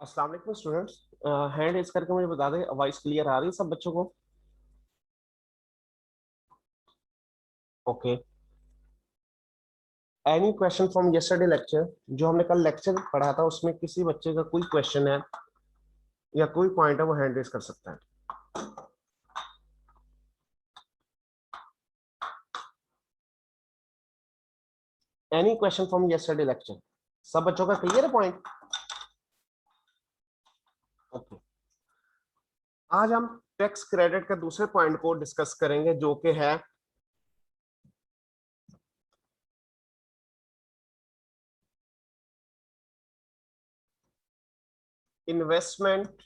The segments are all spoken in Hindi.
अस्सलाम वालेकुम स्टूडेंट्स। हैंड रेज करके मुझे बता दें वॉइस क्लियर आ रही है सब बच्चों को? Okay. Any question from yesterday lecture? जो हमने कल लेक्चर पढ़ा था उसमें किसी बच्चे का कोई क्वेश्चन है या कोई पॉइंट है वो हैंड रेज कर सकता है। Any question from yesterday lecture? सब बच्चों का क्लियर है पॉइंट? ओके। आज हम टैक्स क्रेडिट के दूसरे पॉइंट को डिस्कस करेंगे जो कि है इन्वेस्टमेंट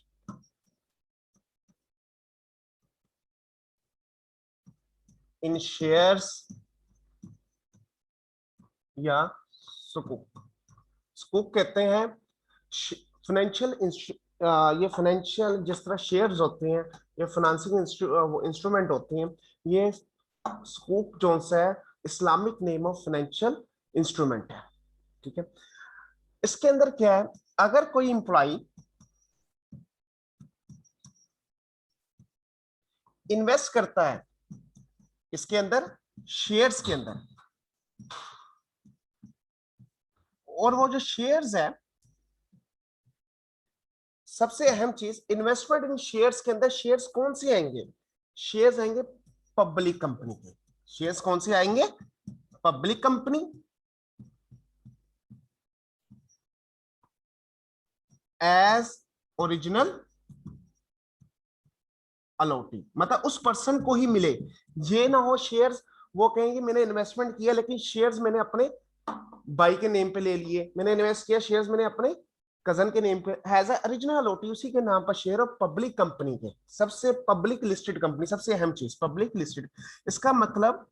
इन शेयर्स या सुकूक। सुकूक कहते हैं फाइनेंशियल ये फाइनेंशियल जिस तरह शेयर्स होते हैं ये फाइनेंसिंग इंस्ट्रूमेंट होते हैं। ये स्कूप जोन से है Islamic name of financial instrument है। ठीक है। इसके अंदर क्या है, अगर कोई इंप्लॉय इन्वेस्ट करता है इसके अंदर शेयर्स के अंदर, और वो जो शेयर्स है सबसे अहम चीज इन्वेस्टमेंट इन शेयर्स के अंदर शेयर्स कौन से आएंगे? शेयर्स आएंगे पब्लिक कंपनी के। शेयर्स कौन से आएंगे? Public company as original allottee, मतलब उस पर्सन को ही मिले। ये ना हो शेयर्स वो कहेंगे मैंने इन्वेस्टमेंट किया लेकिन शेयर्स मैंने अपने भाई के नेम पे ले लिए, मैंने इन्वेस्ट किया शेयर्स मैंने अपने कजन के नेम पे, हैज अ ओरिजिनल अलॉटी उसी के नाम पर शेयर ऑफ पब्लिक कंपनी के। सबसे पब्लिक लिस्टेड कंपनी, सबसे अहम चीज पब्लिक लिस्टेड। इसका मतलब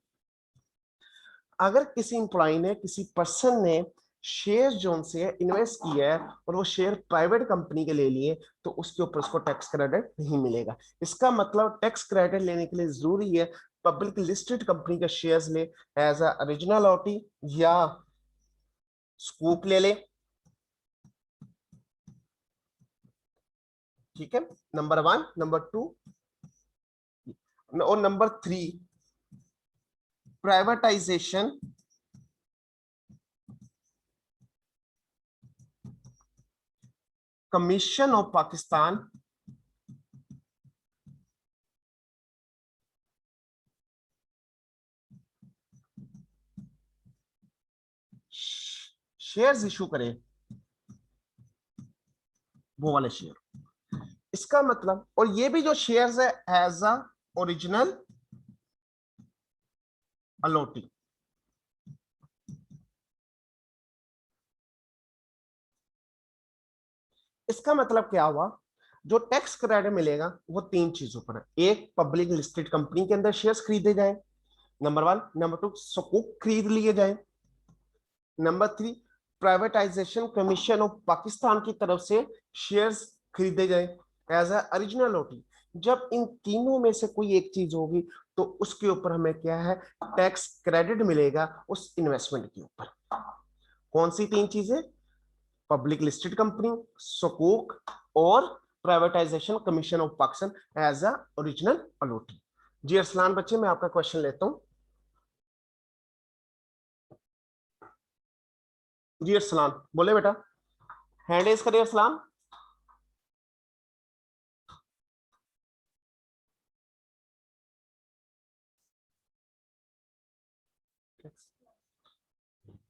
अगर किसी इंप्लॉय ने किसी पर्सन ने शेयर जोन से इन्वेस्ट किया है और वो शेयर प्राइवेट कंपनी के ले लिए तो उसके ऊपर उसको टैक्स क्रेडिट नहीं मिलेगा। इसका मतलब टैक्स क्रेडिट लेने के लिए जरूरी है पब्लिक लिस्टेड कंपनी के शेयर्स ले एज अ ओरिजिनल ओटी या स्कूप ले ले। ठीक है, नंबर 1, नंबर 2 और number 3 privatisation commission of Pakistan shares issue करे, वो वाले शेयर। इसका मतलब, और ये भी जो शेयर्स है एज अ ओरिजिनल अलॉटी। इसका मतलब क्या हुआ, जो टैक्स क्रेडिट मिलेगा वो 3 चीजों पर है। एक, पब्लिक लिस्टेड कंपनी के अंदर शेयर्स खरीदे जाए, नंबर 1। नंबर 2, सुकूक खरीद लिए जाए। Number 3, privatisation commission of Pakistan की तरफ से शेयर्स खरीदे जाए एज अ ओरिजिनल ओटी। जब इन तीनों में से कोई एक चीज होगी तो उसके ऊपर हमें क्या है, टैक्स क्रेडिट मिलेगा उस इन्वेस्टमेंट के ऊपर। कौन सी 3 चीजें? पब्लिक लिस्टेड कंपनी, सुकूक और privatisation commission of Pakistan as a original allottee. जी अरसलान बच्चे, मैं आपका क्वेश्चन लेता हूं। जी अरसलान बोले बेटा, हैंड रेज करिए अरसलान।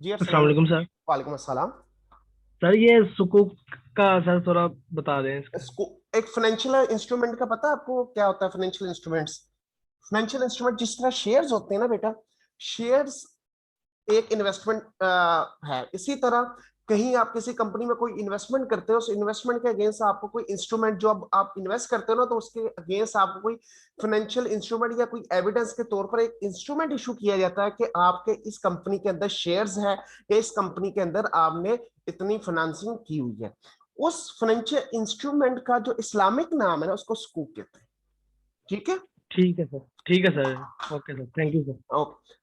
जी अस्सलाम अरसलान। वालेकुम सर। वालेकुम अस्सलाम। सर ये सुकूक का सर थोड़ा बता दें इसका। इसको एक फाइनेंशियल इंस्ट्रूमेंट का पता है आपको क्या होता है? फाइनेंशियल इंस्ट्रूमेंट्स, फाइनेंशियल इंस्ट्रूमेंट जिस तरह शेयर्स होते हैं ना बेटा, शेयर्स एक इन्वेस्टमेंट है। इसी तरह कहीं आप किसी कंपनी में कोई इन्वेस्टमेंट करते हो, उस इन्वेस्टमेंट के अगेंस्ट आपको कोई इंस्ट्रूमेंट, जो आप इन्वेस्ट करते हो ना, तो उसके अगेंस्ट आपको कोई फाइनेंशियल इंस्ट्रूमेंट या कोई एविडेंस के तौर पर एक इंस्ट्रूमेंट इशू किया जाता है कि आपके इस कंपनी के अंदर शेयर्स है या इस कंपनी के अंदर आपने इतनी फाइनेंसिंग की हुई है। उस फाइनेंशियल इंस्ट्रूमेंट का जो इस्लामिक नाम है ना उसको सुकूक कहते हैं। ठीक है। ठीक है सर, ठीक है sir. Okay sir, thank you sir. Okay.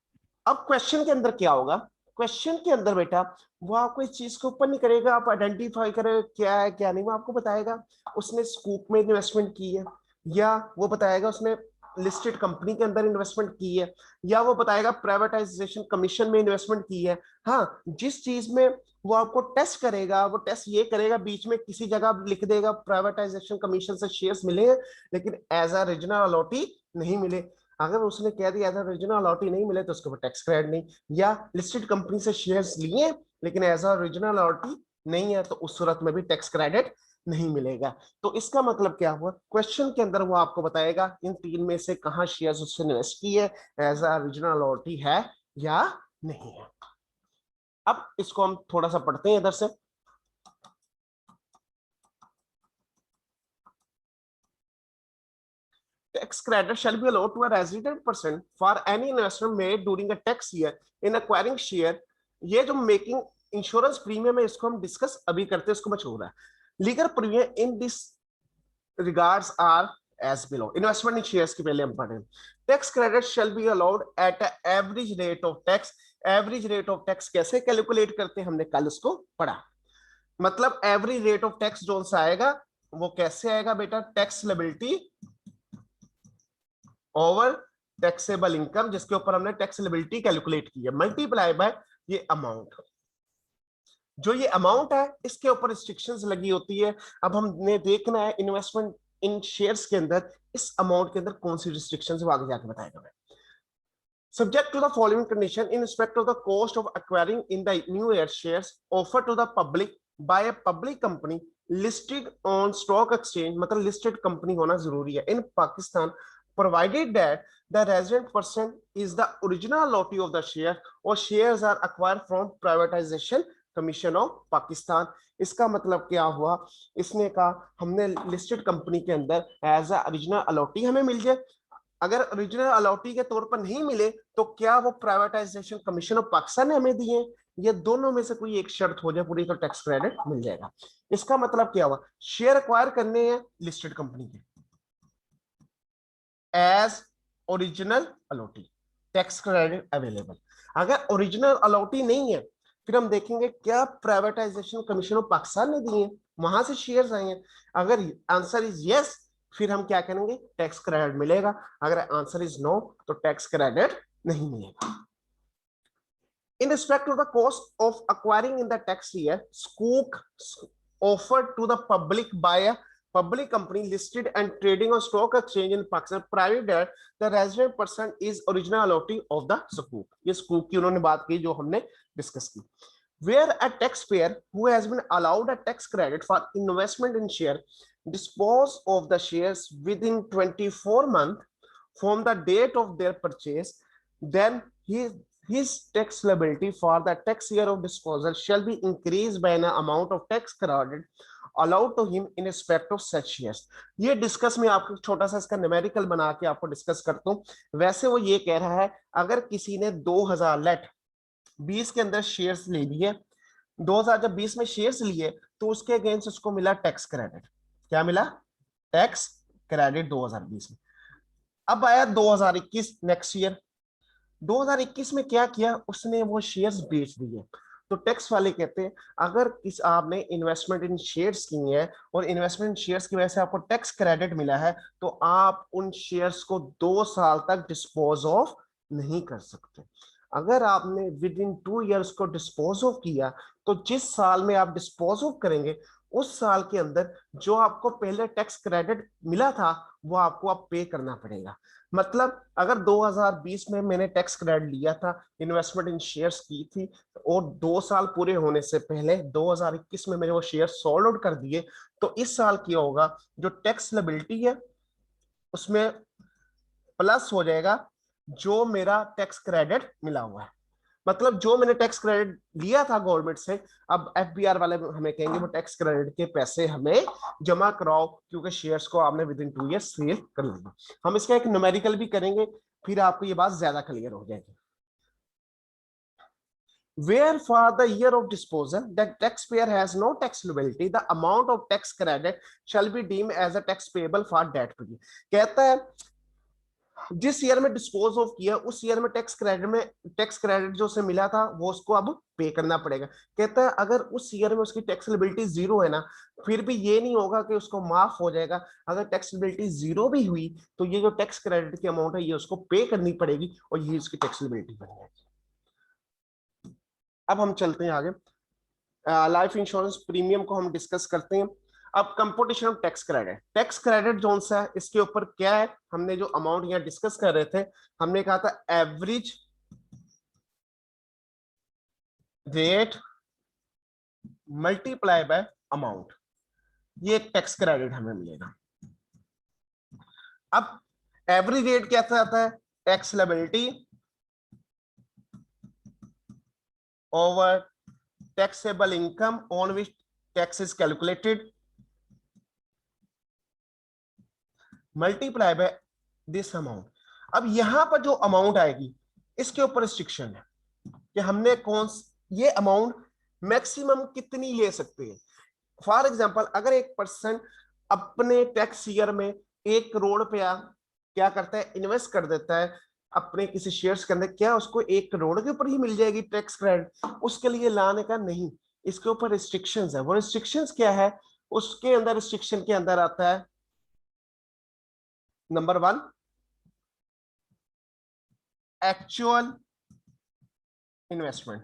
अब क्वेश्चन के अंदर क्या होगा, क्वेश्चन के अंदर बेटा वो आपको इस चीज को ऊपर नहीं करेगा, आप आइडेंटिफाई करें क्या है क्या नहीं, वो आपको बताएगा उसने स्कूप में इन्वेस्टमेंट की है, या वो बताएगा उसने लिस्टेड कंपनी के अंदर इन्वेस्टमेंट की है, या वो बताएगा प्राइवेटाइजेशन कमीशन में इन्वेस्टमेंट की है। हाँ, जिस चीज में वो आपको टेस्ट करेगा, वो टेस्ट ये करेगा, बीच में किसी जगह लिख देगा प्राइवेटाइजेशन कमीशन से शेयर्स मिले हैं लेकिन एज अ रीजनल अलॉटी नहीं मिले। अगर उसने कह दिया एज अ रीजनल अलॉटी नहीं मिले तो उसके ऊपर टैक्स क्रेडिट नहीं, या लिस्टेड कंपनी से शेयर्स लिए लेकिन एज अ रीजनल अलॉटी नहीं है तो उस सूरत में भी टैक्स क्रेडिट नहीं मिलेगा। तो इसका मतलब क्या हुआ, क्वेश्चन के अंदर वो आपको बताएगा इन तीन में से कहां शेयर्स उसने इन्वेस्ट की है, एज अ रीजनल अलॉटी है या नहीं है। अब इसको हम थोड़ा सा पढ़ते हैं इधर से। Tax credit shall be allowed to a resident person for any investment made during a tax year in acquiring share। ये जो मेकिंग इंश्योरेंस प्रीमियम है इसको हम डिस्कस अभी करते हैं, इसको मैं छोड़ रहा है। Legal premium in this regards are as below। Investment in shares की पहले हम पढ़ें। Tax credit shall be allowed at a average rate of tax। Average rate of tax कैसे कैलकुलेट करते हैं हमने कल उसको पढ़ा। मतलब एवरेज रेट ऑफ टैक्स जो सा आएगा वो कैसे आएगा बेटा, tax liability over taxable income, जिसके ऊपर हमने टैक्स लेबिलिटी कैलकुलेट की है, मल्टीप्लाई बाय ये अमाउंट। जो ये अमाउंट है इसके ऊपर रिस्ट्रिक्शंस लगी होती है। अब हमने देखना है इन्वेस्टमेंट इन शेयर्स के अंदर इस अमाउंट के अंदर कौन सी रिस्ट्रिक्शंस वो आगे जाके बताएगा मैं। Subject to the following condition in respect of the cost of acquiring in the new year shares offered to the public by a public company listed on stock exchange, मतलब listed company होना जरूरी है in Pakistan, provided that the resident person is the original allotee of the share or shares are acquired from privatization commission of Pakistan। इसका मतलब क्या हुआ, इसने कहा हमने लिस्टेड कंपनी के अंदर एज अ ओरिजिनल अलॉटी हमें मिल जाए, अगर ओरिजिनल अलॉटी के तौर पर नहीं मिले तो क्या वो प्राइवेटाइजेशन कमीशन ऑफ पाकिस्तान ने हमें दिए, ये दोनों में से कोई एक शर्त हो जाए पूरी तो टैक्स क्रेडिट मिल जाएगा। इसका मतलब क्या हुआ, शेयर अक्वायर करने हैं लिस्टेड कंपनी के as original allottee, tax credit available. अगर ओरिजिनल अलॉटी नहीं है फिर हम देखेंगे क्या प्राइवेटाइजेशन कमीशन ऑफ पाकिस्तान ने दिए, वहां से शेयर्स आए हैं। अगर आंसर इज यस फिर हम क्या करेंगे, टैक्स क्रेडिट मिलेगा। अगर आंसर इज नो तो टैक्स क्रेडिट नहीं मिलेगा। In respect to the cost of acquiring in the tax year, Skook offered to the public by a public company listed and trading on stock exchange in Pakistan, provided that the resident person is original allotee of the Skook। ये Skook की उन्होंने बात की जो हमने डिस्कस की। Where a taxpayer who has been allowed a tax credit for investment in share dispose of the shares within 24 months from the date of their purchase, then his tax liability for the tax year of disposal shall be increased by an amount of tax credit allowed to him in respect of such shares। ये डिस्कस में आपको छोटा सा इसका न्यूमेरिकल बना के आपको डिस्कस करता हूं। वैसे वो ये कह रहा है अगर किसी ने 2020 के अंदर शेयर्स ले लिए, 2020 में शेयर्स लिए तो उसके अगेंस्ट उसको मिला टैक्स क्रेडिट। क्या मिला, टैक्स क्रेडिट 2020 में। अब आया 2021 नेक्स्ट ईयर, 2021 में क्या किया उसने, वो शेयर्स बेच दिए। तो टैक्स वाले कहते हैं अगर किस आपने इन्वेस्टमेंट इन शेयर्स की है और इन्वेस्टमेंट इन शेयर्स की वजह से आपको टैक्स क्रेडिट मिला है तो आप उन शेयर्स को 2 साल तक डिस्पोज ऑफ नहीं कर सकते। अगर आपने विद इन 2 ईयर्स को डिस्पोज ऑफ किया तो जिस साल में आप डिस्पोज ऑफ करेंगे उस साल के अंदर जो आपको पहले टैक्स क्रेडिट मिला था वो आपको अब पे करना पड़ेगा। मतलब अगर 2020 में मैंने टैक्स क्रेडिट लिया था, इन्वेस्टमेंट इन शेयर्स की थी और 2 साल पूरे होने से पहले 2021 में मैंने वो शेयर सोल्ड आउट कर दिए, तो इस साल क्या होगा, जो टैक्स लायबिलिटी है उसमें प्लस हो जाएगा जो मेरा टैक्स क्रेडिट मिला हुआ है। मतलब जो मैंने टैक्स क्रेडिट लिया था गवर्नमेंट से, अब एफबीआर वाले हमें कहेंगे वो टैक्स क्रेडिट के पैसे हमें जमा कराओ क्योंकि शेयर्स को आपने विद इन 2 ईयर्स सेल कर लिया। हम इसका एक न्यूमेरिकल भी करेंगे फिर आपको ये बात ज्यादा क्लियर हो जाएगी। Where for the year of disposal the taxpayer has no tax liability, the amount of tax credit shall be deemed as a tax payable for that period। कहता है जिस ईयर में डिस्पोज ऑफ किया उस ईयर में टैक्स क्रेडिट जो उसे मिला था वो उसको अब पे करना पड़ेगा। कहता है अगर उस ईयर में उसकी टैक्स लायबिलिटी जीरो है ना, फिर भी ये नहीं होगा कि उसको माफ हो जाएगा। अगर टैक्स लायबिलिटी जीरो भी हुई तो ये जो टैक्स क्रेडिट की अमाउंट है ये उसको पे करनी पड़ेगी और ये उसकी टैक्स लायबिलिटी बन जाएगी। अब हम चलते हैं आगे, लाइफ इंश्योरेंस प्रीमियम को हम डिस्कस करते हैं। अब composition of tax credit zone सा है, इसके ऊपर क्या है, हमने जो अमाउंट यहाँ डिस्कस कर रहे थे, हमने कहा था average rate multiply by amount, ये एक टैक्स क्रेडिट हमें मिलेगा। अब एवरेज रेट कैसा आता है, tax liability over taxable income on which tax is calculated multiply by this amount। अब यहां पर जो अमाउंट आएगी इसके ऊपर रिस्ट्रिक्शन है कि हमने ये अमाउंट मैक्सिमम कितनी ले सकते हैं। फॉर एग्जांपल अगर एक पर्सन अपने टैक्स ईयर में 1 करोड़ रुपया क्या करता है, इन्वेस्ट कर देता है अपने किसी शेयर्स के अंदर, क्या उसको 1 करोड़ के ऊपर ही मिल जाएगी टैक्स क्रेडिट? उसके लिए लाने का नहीं, इसके ऊपर रिस्ट्रिक्शंस है। वो रिस्ट्रिक्शंस क्या है, उसके अंदर रिस्ट्रिक्शन के अंदर आता है number 1 actual investment.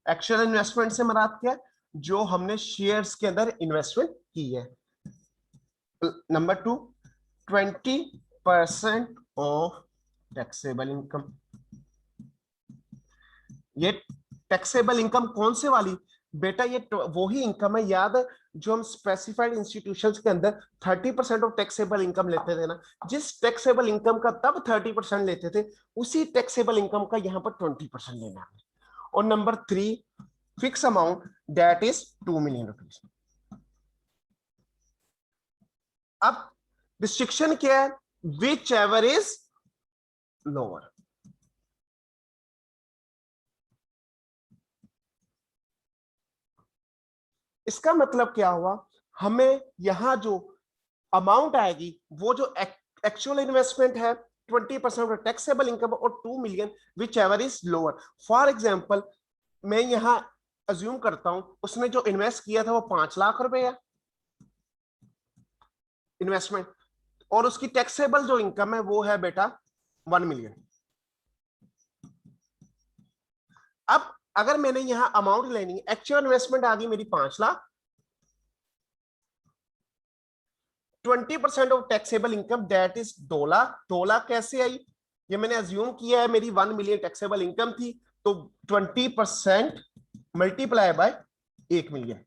Actual investment से मराद क्या है, जो हमने शेयर्स के अंदर इन्वेस्टमेंट की है। Number 2 20% of taxable income. ये टैक्सेबल इनकम कौन से वाली बेटा, ये वो ही इनकम है, याद है जो हम स्पेसिफाइड इंस्टीट्यूशंस के अंदर 30% ऑफ टैक्सेबल इनकम लेते थे ना, जिस टैक्सेबल इनकम का तब 30% लेते थे उसी टैक्सेबल इनकम का यहाँ पर 20% लेना है। और number 3 fix amount that is 2 million rupees. अब रिस्ट्रिक्शन क्या है, विच एवर इज लोअर। इसका मतलब क्या हुआ, हमें यहां जो अमाउंट आएगी वो जो एक्चुअल इन्वेस्टमेंट है 20% ऑफ टैक्सेबल इनकम और 2 million which ever is lower. For example मैं यहां अज्यूम करता हूं उसने जो इन्वेस्ट किया था वो 5 लाख रुपए है इन्वेस्टमेंट, और उसकी टैक्सेबल जो इनकम है वो है बेटा 1 मिलियन। अब अगर मैंने यहां अमाउंट लेनी है, एक्चुअल इन्वेस्टमेंट आ गई मेरी 5 lakh, 20% of taxable income that is 2 lakh. 2 lakh कैसे आई, ये मैंने अज्यूम किया है मेरी 1 मिलियन टैक्सेबल इनकम थी, तो 20% मल्टीप्लाई बाय 1 मिलियन।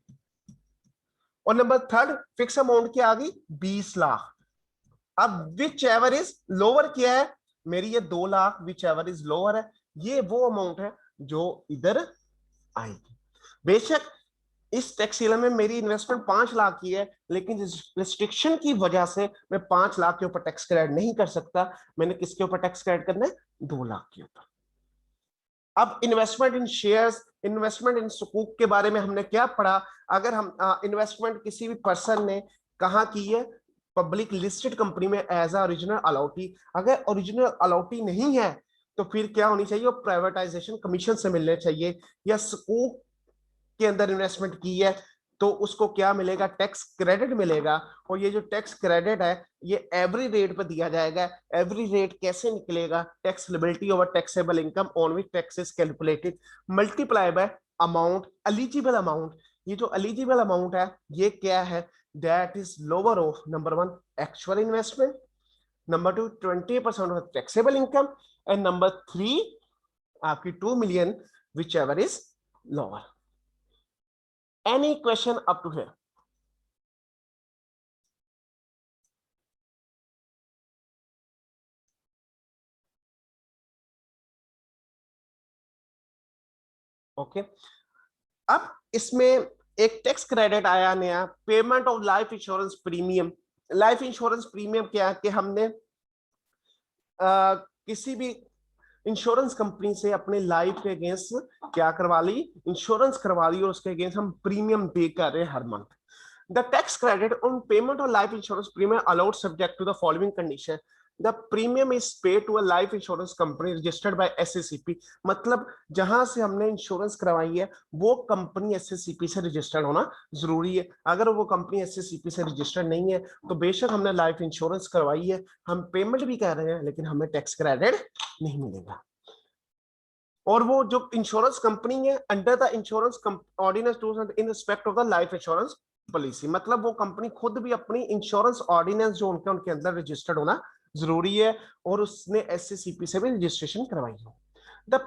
और नंबर 3 फिक्स अमाउंट क्या आ गई 20 लाख। अब विच एवर इज लोअर क्या है, मेरी ये 2 lakh which ever is lower है, ये वो अमाउंट है जो इधर आएगी। बेशक इस टैक्स ईयर में मेरी इन्वेस्टमेंट 5 लाख की है, लेकिन रिस्ट्रिक्शन की वजह से मैं 5 लाख के ऊपर टैक्स क्रेडिट नहीं कर सकता, मैंने किसके ऊपर टैक्स क्रेडिट करना है, 2 लाख के ऊपर। अब investment in shares, investment in सुकूक के बारे में हमने क्या पढ़ा, अगर हम इन्वेस्टमेंट किसी भी पर्सन ने कहाँ की है, पब्लिक लिस्टेड कंपनी में एज अ ओरिजिनल अलॉटी, अगर ओरिजिनल अलॉटी नहीं है तो फिर क्या होनी चाहिए, वो प्राइवेटाइजेशन कमीशन से मिलने चाहिए। या सुकूक के अंदर इन्वेस्टमेंट की है तो उसको क्या मिलेगा, टैक्स क्रेडिट मिलेगा। और ये जो टैक्स क्रेडिट है ये एवरी रेट पर दिया जाएगा। एवरी रेट कैसे निकलेगा, tax liability over taxable income on which tax is calculated multiply by amount, eligible amount. ये जो एलिजिबल अमाउंट है ये क्या है, that is lower of number 1 actual investment, number 2 20% of taxable income, and number 3 आपकी 2 million which ever is lower. Any question up to here? Okay अब इसमें एक टैक्स क्रेडिट आया नया, payment of life insurance premium. Life insurance premium क्या है कि हमने किसी भी इंश्योरेंस कंपनी से अपने लाइफ के अगेंस्ट क्या करवा ली, इंश्योरेंस करवा ली, और उसके अगेंस्ट हम प्रीमियम पे कर रहे हैं हर month. The tax credit on payment of life insurance premium allowed subject to the following condition. The premium is pay to a life insurance company registered by SECP. मतलब जहां से हमने इंश्योरेंस करवाई है वो कंपनी एसएसीपी से रजिस्टर्ड होना जरूरी है। अगर वो कंपनी एसएसीपी से रजिस्टर्ड नहीं है तो बेशक हमने लाइफ इंश्योरेंस करवाई है, हम पेमेंट भी कर रहे हैं, लेकिन हमें टैक्स क्रेडिट नहीं मिलेगा। और वो जो इंश्योरेंस कंपनी है under the insurance ordinance in respect of the life insurance policy, मतलब वो कंपनी खुद भी अपनी इंश्योरेंस ऑर्डिनेंस जो उनके अंदर रजिस्टर्ड होना जरूरी है, और उसने एससीसीपी से भी रजिस्ट्रेशन करवाई हो। The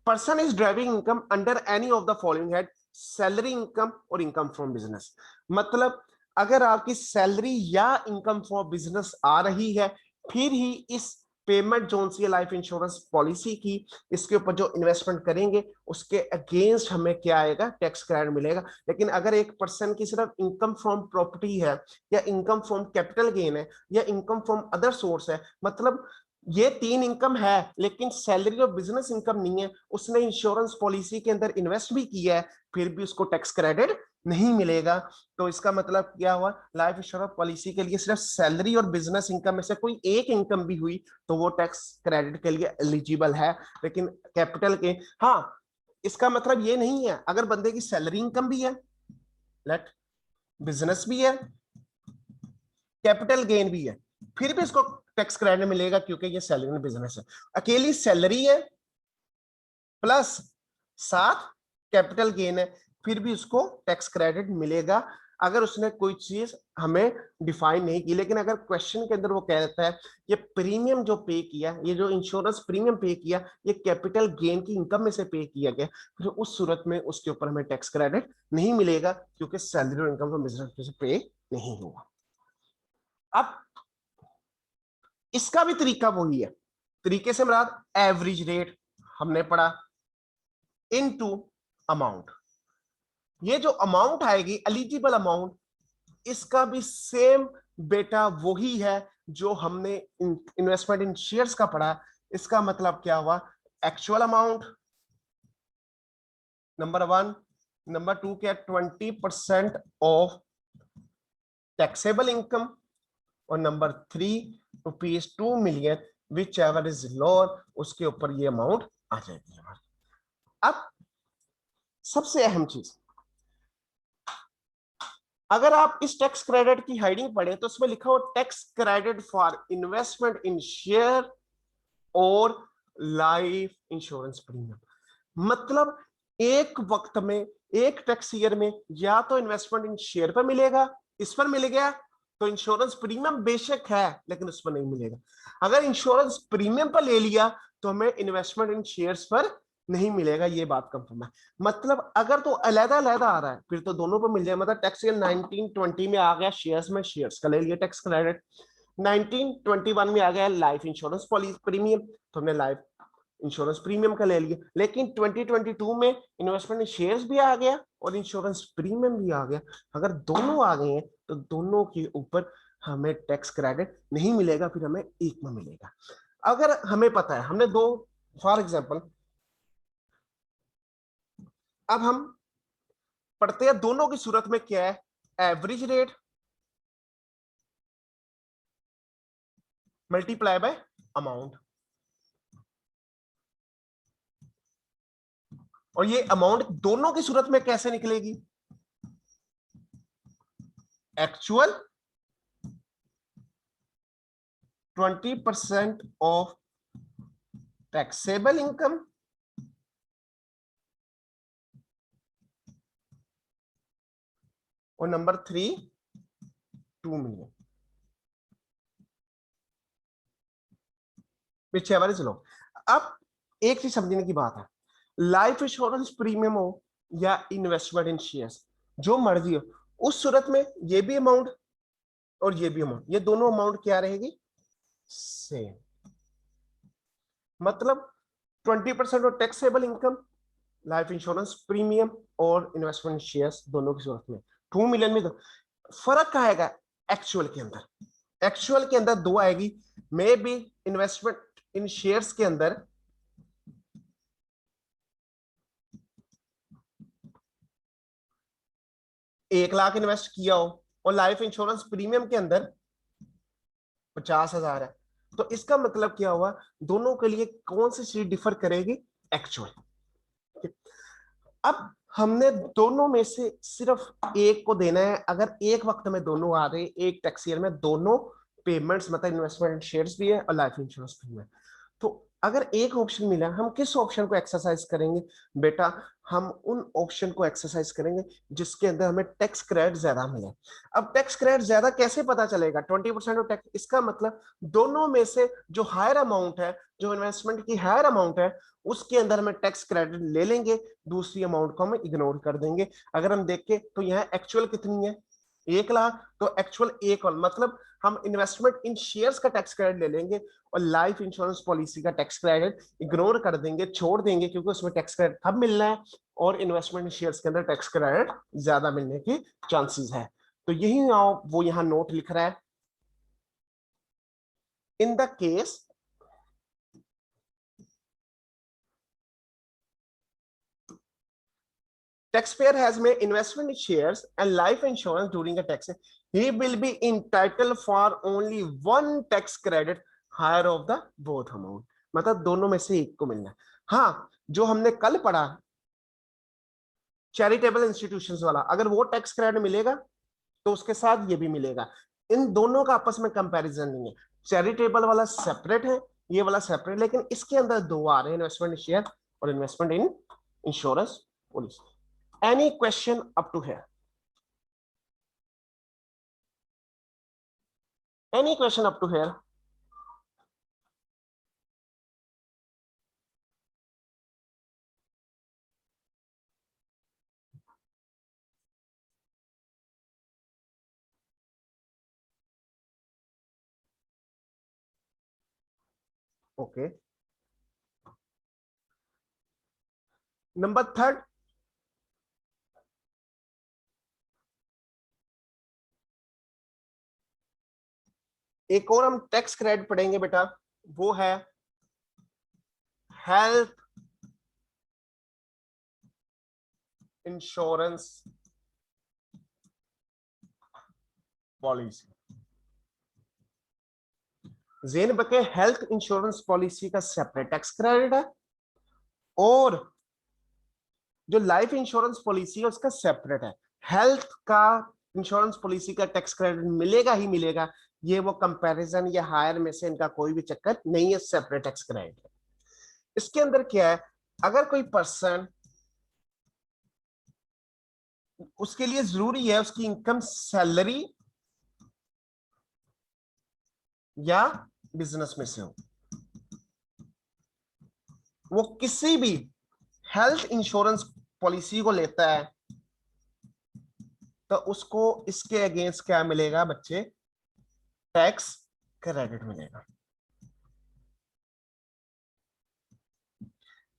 person is driving income under any of the following head, salary income और इनकम फ्रॉम बिजनेस। मतलब अगर आपकी सैलरी या इनकम फ्रॉम बिजनेस आ रही है, फिर ही इस पेमेंट जोन सी लाइफ इंश्योरेंस पॉलिसी की, इसके ऊपर जो इन्वेस्टमेंट करेंगे उसके अगेंस्ट हमें क्या आएगा, टैक्स क्रेडिट मिलेगा। लेकिन अगर एक पर्सन की सिर्फ इनकम फ्रॉम प्रॉपर्टी है, या इनकम फ्रॉम कैपिटल गेन है, या इनकम फ्रॉम अदर सोर्स है, मतलब ये 3 इनकम है लेकिन सैलरी और बिजनेस इनकम नहीं है, उसने इंश्योरेंस पॉलिसी के अंदर इन्वेस्ट भी किया है, फिर भी उसको टैक्स क्रेडिट नहीं मिलेगा। तो इसका मतलब क्या हुआ, लाइफ इंश्योरेंस पॉलिसी के लिए सिर्फ सैलरी और बिजनेस इनकम में से कोई एक इनकम भी हुई तो वो टैक्स क्रेडिट के लिए एलिजिबल है। लेकिन कैपिटल के, हाँ, इसका मतलब ये नहीं है अगर बंदे की सैलरी इनकम भी है, लेट बिजनेस भी है, कैपिटल गेन भी है, फिर भी इसको टैक्स क्रेडिट मिलेगा क्योंकि ये सैलरी में बिजनेस है। अकेली सैलरी है प्लस साथ कैपिटल गेन है, फिर भी उसको टैक्स क्रेडिट मिलेगा अगर उसने कोई चीज हमें डिफाइन नहीं की। लेकिन अगर क्वेश्चन के अंदर वो कहता है ये प्रीमियम जो पे किया, ये जो इंश्योरेंस प्रीमियम पे किया, ये कैपिटल गेन की इनकम में से पे किया गया, फिर उस सूरत में उसके ऊपर हमें टैक्स क्रेडिट नहीं मिलेगा क्योंकि सैलरी और इनकम बिजनेस में से पे नहीं हुआ। अब इसका भी तरीका वही है, तरीके से मुराद एवरेज रेट हमने पढ़ा इनटू अमाउंट। ये जो अमाउंट आएगी एलिजिबल अमाउंट, इसका भी सेम बेटा वही है जो हमने इन्वेस्टमेंट इन शेयर्स का पढ़ा। इसका मतलब क्या हुआ, एक्चुअल अमाउंट नंबर 1, नंबर 2 क्या, 20% ऑफ टैक्सेबल इनकम, और number 3 ₹2 million which ever is lower, उसके ऊपर ये अमाउंट आ जाएगी हमारी। अब सबसे अहम चीज, अगर आप इस टैक्स क्रेडिट की हेडिंग पढ़े तो उसमें लिखा हो tax credit for investment in share और लाइफ इंश्योरेंस प्रीमियम। मतलब एक वक्त में, एक टैक्स ईयर में, या तो इन्वेस्टमेंट इन शेयर पर मिलेगा, इस पर मिल गया तो इंश्योरेंस प्रीमियम बेशक है लेकिन उस पर नहीं मिलेगा। अगर इंश्योरेंस प्रीमियम पर ले लिया तो हमें इन्वेस्टमेंट इन शेयर्स पर नहीं मिलेगा, ये बात कंफर्म है। मतलब अगर तो अलग अलग आ रहा है फिर तो दोनों पर मिल जाए। मतलब टैक्स ईयर 1920 में आ गया शेयर्स में, शेयर्स का ले लिया टैक्स क्रेडिट, 1921 में आ गया लाइफ इंश्योरेंस पॉलिसी प्रीमियम, तो हमने लाइफ इंश्योरेंस प्रीमियम का ले लिया। लेकिन 2022 में इन्वेस्टमेंट इन शेयर्स भी आ गया और इंश्योरेंस प्रीमियम भी आ गया। अगर दोनों आ गए हैं तो दोनों के ऊपर हमें टैक्स क्रेडिट नहीं मिलेगा, फिर हमें एक में मिलेगा। अगर हमें पता है, हमने दो, फॉर एग्जाम्पल अब हम पढ़ते हैं दोनों की सूरत में क्या है, average rate multiply by amount, और ये अमाउंट दोनों की सूरत में कैसे निकलेगी, एक्चुअल 20% ऑफ टैक्सेबल इनकम और number 3 2 million which ever is low. अब एक चीज समझने की बात है, लाइफ इंश्योरेंस प्रीमियम हो या इन्वेस्टमेंट इन शेयर्स, जो मर्जी हो, उस सूरत में ये भी अमाउंट और ये भी अमाउंट, ये दोनों अमाउंट क्या रहेगी, सेम। मतलब 20% of taxable income, life insurance premium और इन्वेस्टमेंट शेयर्स, दोनों की सूरत में 2 मिलियन में। फर्क क्या आएगा एक्चुअल के अंदर, एक्चुअल के अंदर दो आएगी, may be investment in shares के अंदर 1 लाख इन्वेस्ट किया हो और लाइफ इंश्योरेंस प्रीमियम के अंदर 50,000 है, तो इसका मतलब क्या हुआ, दोनों के लिए कौन सी चीज डिफर करेगी, एक्चुअल। अब हमने दोनों में से सिर्फ एक को देना है। अगर एक वक्त में दोनों आ रहे, एक टैक्स ईयर में दोनों पेमेंट्स, मतलब इन्वेस्टमेंट शेयर्स भी है और लाइफ इंश्योरेंस भी है, तो अगर एक ऑप्शन मिला, हम किस ऑप्शन को एक्सरसाइज करेंगे बेटा, हम उन ऑप्शन को एक्सरसाइज करेंगे जिसके अंदर हमें टैक्स क्रेडिट ज्यादा मिले। अब टैक्स क्रेडिट ज्यादा कैसे पता चलेगा, 20% ऑफ टैक्स, इसका मतलब दोनों में से जो हायर अमाउंट है, जो इन्वेस्टमेंट की हायर अमाउंट है, उसके अंदर हमें टैक्स क्रेडिट ले लेंगे, दूसरी अमाउंट को हम इग्नोर कर देंगे। अगर हम देखें तो यहाँ एक्चुअल कितनी है, 1 लाख, तो एक्चुअल एक और, मतलब हम इन्वेस्टमेंट इन शेयर्स का टैक्स क्रेडिट ले लेंगे और लाइफ इंश्योरेंस पॉलिसी का टैक्स क्रेडिट इग्नोर कर देंगे, छोड़ देंगे, क्योंकि उसमें टैक्स क्रेडिट कब मिलना है और इन्वेस्टमेंट इन शेयर्स के अंदर टैक्स क्रेडिट ज्यादा मिलने की चांसेस है। तो यही वो यहां नोट लिख रहा है, in the case taxpayer has made investment in shares and life insurance during a tax, he will be entitled for only one tax credit higher of the both amount, मतलब दोनों में से एक को मिलना है। हाँ, जो हमने कल पढ़ा चैरिटेबल इंस्टीट्यूशंस वाला, अगर वो टैक्स क्रेडिट मिलेगा तो उसके साथ ये भी मिलेगा। इन दोनों का आपस में कंपैरिजन नहीं है, चैरिटेबल वाला सेपरेट है, ये वाला सेपरेट, लेकिन इसके अंदर दो आ रहे हैं, इन्वेस्टमेंट इन शेयर और investment in insurance policy. Any question up to here? Any question up to here? Okay. Number third, एक और हम टैक्स क्रेडिट पढ़ेंगे बेटा, वो है हेल्थ इंश्योरेंस पॉलिसी। जेन बके हेल्थ इंश्योरेंस पॉलिसी का सेपरेट टैक्स क्रेडिट है और जो लाइफ इंश्योरेंस पॉलिसी है उसका सेपरेट है। हेल्थ का इंश्योरेंस पॉलिसी का टैक्स क्रेडिट मिलेगा ही मिलेगा, ये वो कंपैरिजन या हायर में से इनका कोई भी चक्कर नहीं है, सेपरेट टैक्स क्रेडिट है। इसके अंदर क्या है, अगर कोई पर्सन, उसके लिए जरूरी है उसकी इनकम सैलरी या बिजनेस में से हो, वो किसी भी हेल्थ इंश्योरेंस पॉलिसी को लेता है तो उसको इसके अगेंस्ट क्या मिलेगा बच्चे, टैक्स क्रेडिट मिलेगा।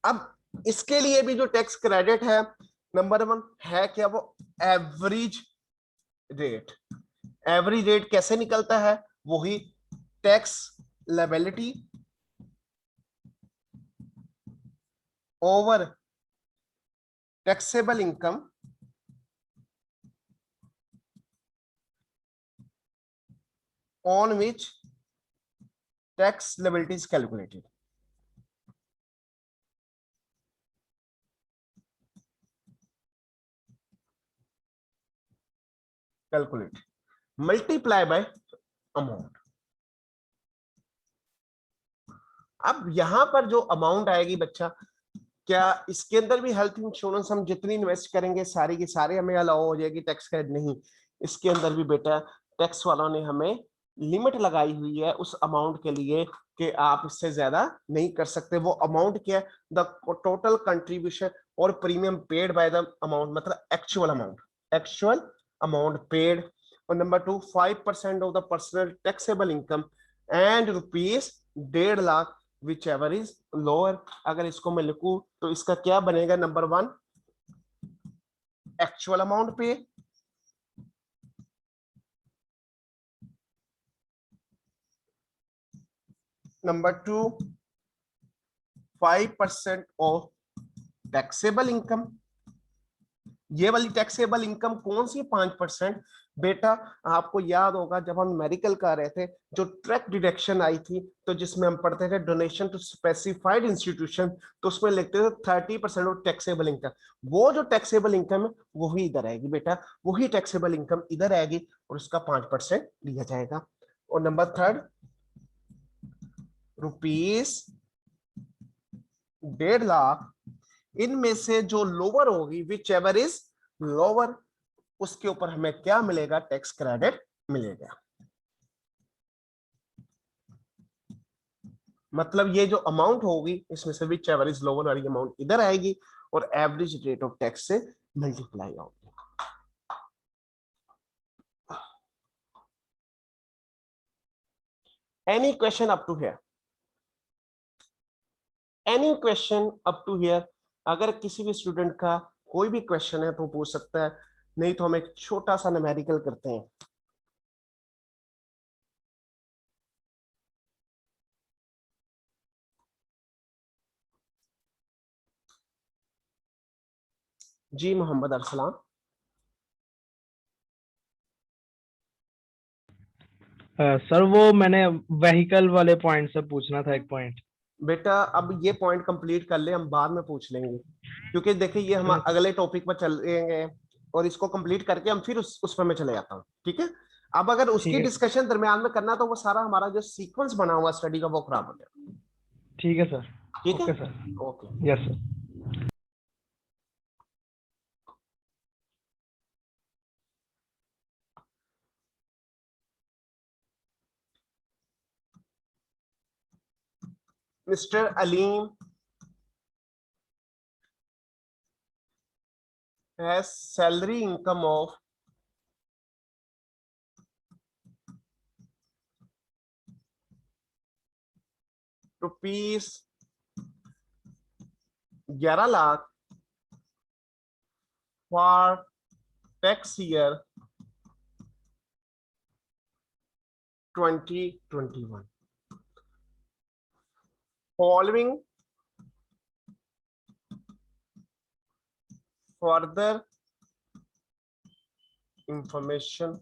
अब इसके लिए भी जो टैक्स क्रेडिट है, नंबर 1 है क्या, वो एवरेज रेट। एवरेज रेट कैसे निकलता है, वही tax liability over taxable income on which tax liability is calculated. Calculate multiply by amount। अब यहां पर जो अमाउंट आएगी बच्चा, क्या इसके अंदर भी हेल्थ इंश्योरेंस हम जितनी इन्वेस्ट करेंगे सारी की सारी हमें अलाउ हो जाएगी टैक्स क्रेडिट, नहीं, इसके अंदर भी बेटा टैक्स वालों ने हमें लिमिट लगाई हुई है उस अमाउंट के लिए कि आप इससे ज्यादा नहीं कर सकते। वो अमाउंट क्या है, द टोटल कंट्रीब्यूशन और premium paid by the amount, मतलब एक्चुअल अमाउंट पेड। और number 2, 5% of the personal taxable income and ₹1.5 lakh which ever is lower. अगर इसको मैं लिखूं तो इसका क्या बनेगा, नंबर 1 एक्चुअल अमाउंट पे, नंबर 2 5% ऑफ टैक्सेबल इनकम, ये वाली टैक्सेबल इनकम कौन सी 5%? बेटा आपको याद होगा जब हम मेडिकल कर रहे थे, जो ट्रैक डिडक्शन आई थी, तो जिसमें हम पढ़ते थे डोनेशन टू स्पेसिफाइड इंस्टीट्यूशन, तो उसमें लिखते थे 30% ऑफ टैक्सेबल इनकम। वो जो टैक्सेबल इनकम है वही इधर आएगी बेटा, वही टैक्सेबल इनकम इधर आएगी और उसका 5% लिया जाएगा। और नंबर थर्ड, रुपीस 1.5 लाख, इनमें से जो लोअर होगी, विच एवर इज लोअर, उसके ऊपर हमें क्या मिलेगा? टैक्स क्रेडिट मिलेगा। मतलब ये जो अमाउंट होगी इसमें से विच एवर इज लोअर वाली अमाउंट इधर आएगी और एवरेज रेट ऑफ टैक्स से मल्टीप्लाई होगी। Any question up to here? Any question up to here? अगर किसी भी स्टूडेंट का कोई भी क्वेश्चन है तो पूछ सकता है, नहीं तो हम एक छोटा सा न्यूमेरिकल करते हैं। जी मोहम्मद अरसलान। सर वो मैंने व्हीकल वाले पॉइंट से पूछना था एक पॉइंट। बेटा अब ये पॉइंट कंप्लीट कर ले, हम बाद में पूछ लेंगे, क्योंकि देखिए ये हम अगले टॉपिक पर चल रहे हैं और इसको कंप्लीट करके हम फिर उस पर मैं चले जाता हूँ, ठीक है? अब अगर ठीक उसकी है सर। डिस्कशन दरमियान में करना तो वो सारा हमारा जो सीक्वेंस बना हुआ स्टडी का वो खराब हो जाएगा। ठीक है सर। ठीक है, okay sir. Okay. Yes sir. Mister Aleem has salary income of rupees 11 lakh for tax year 2021. Following further information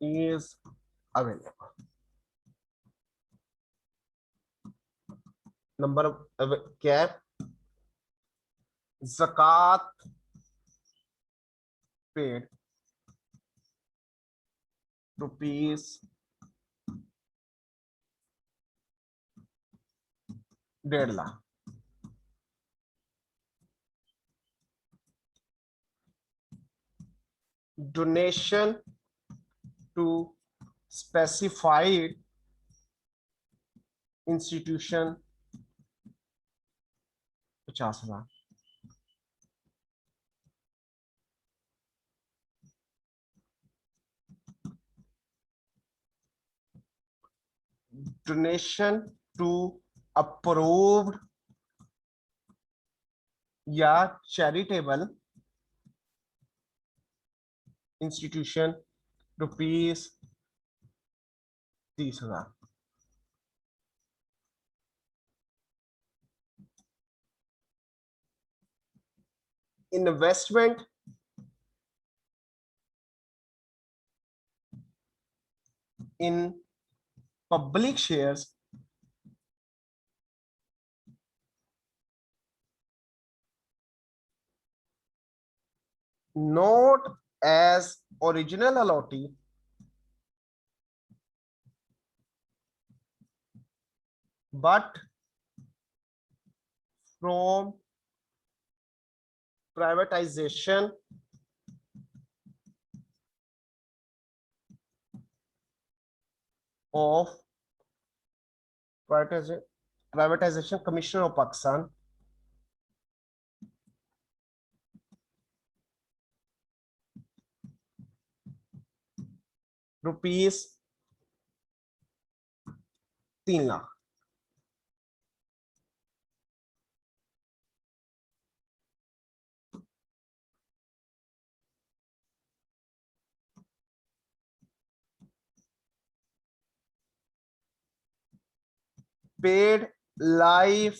is available. Number क्या है? ज़कात paid rupees 1.5 lakh. Donation to specified institution 50,000। Donation to approved या charitable institution rupees 30,000। Investment in public shares not as original allotee but from privatization of privatization commissioner of Pakistan rupees 3 lakh. Paid life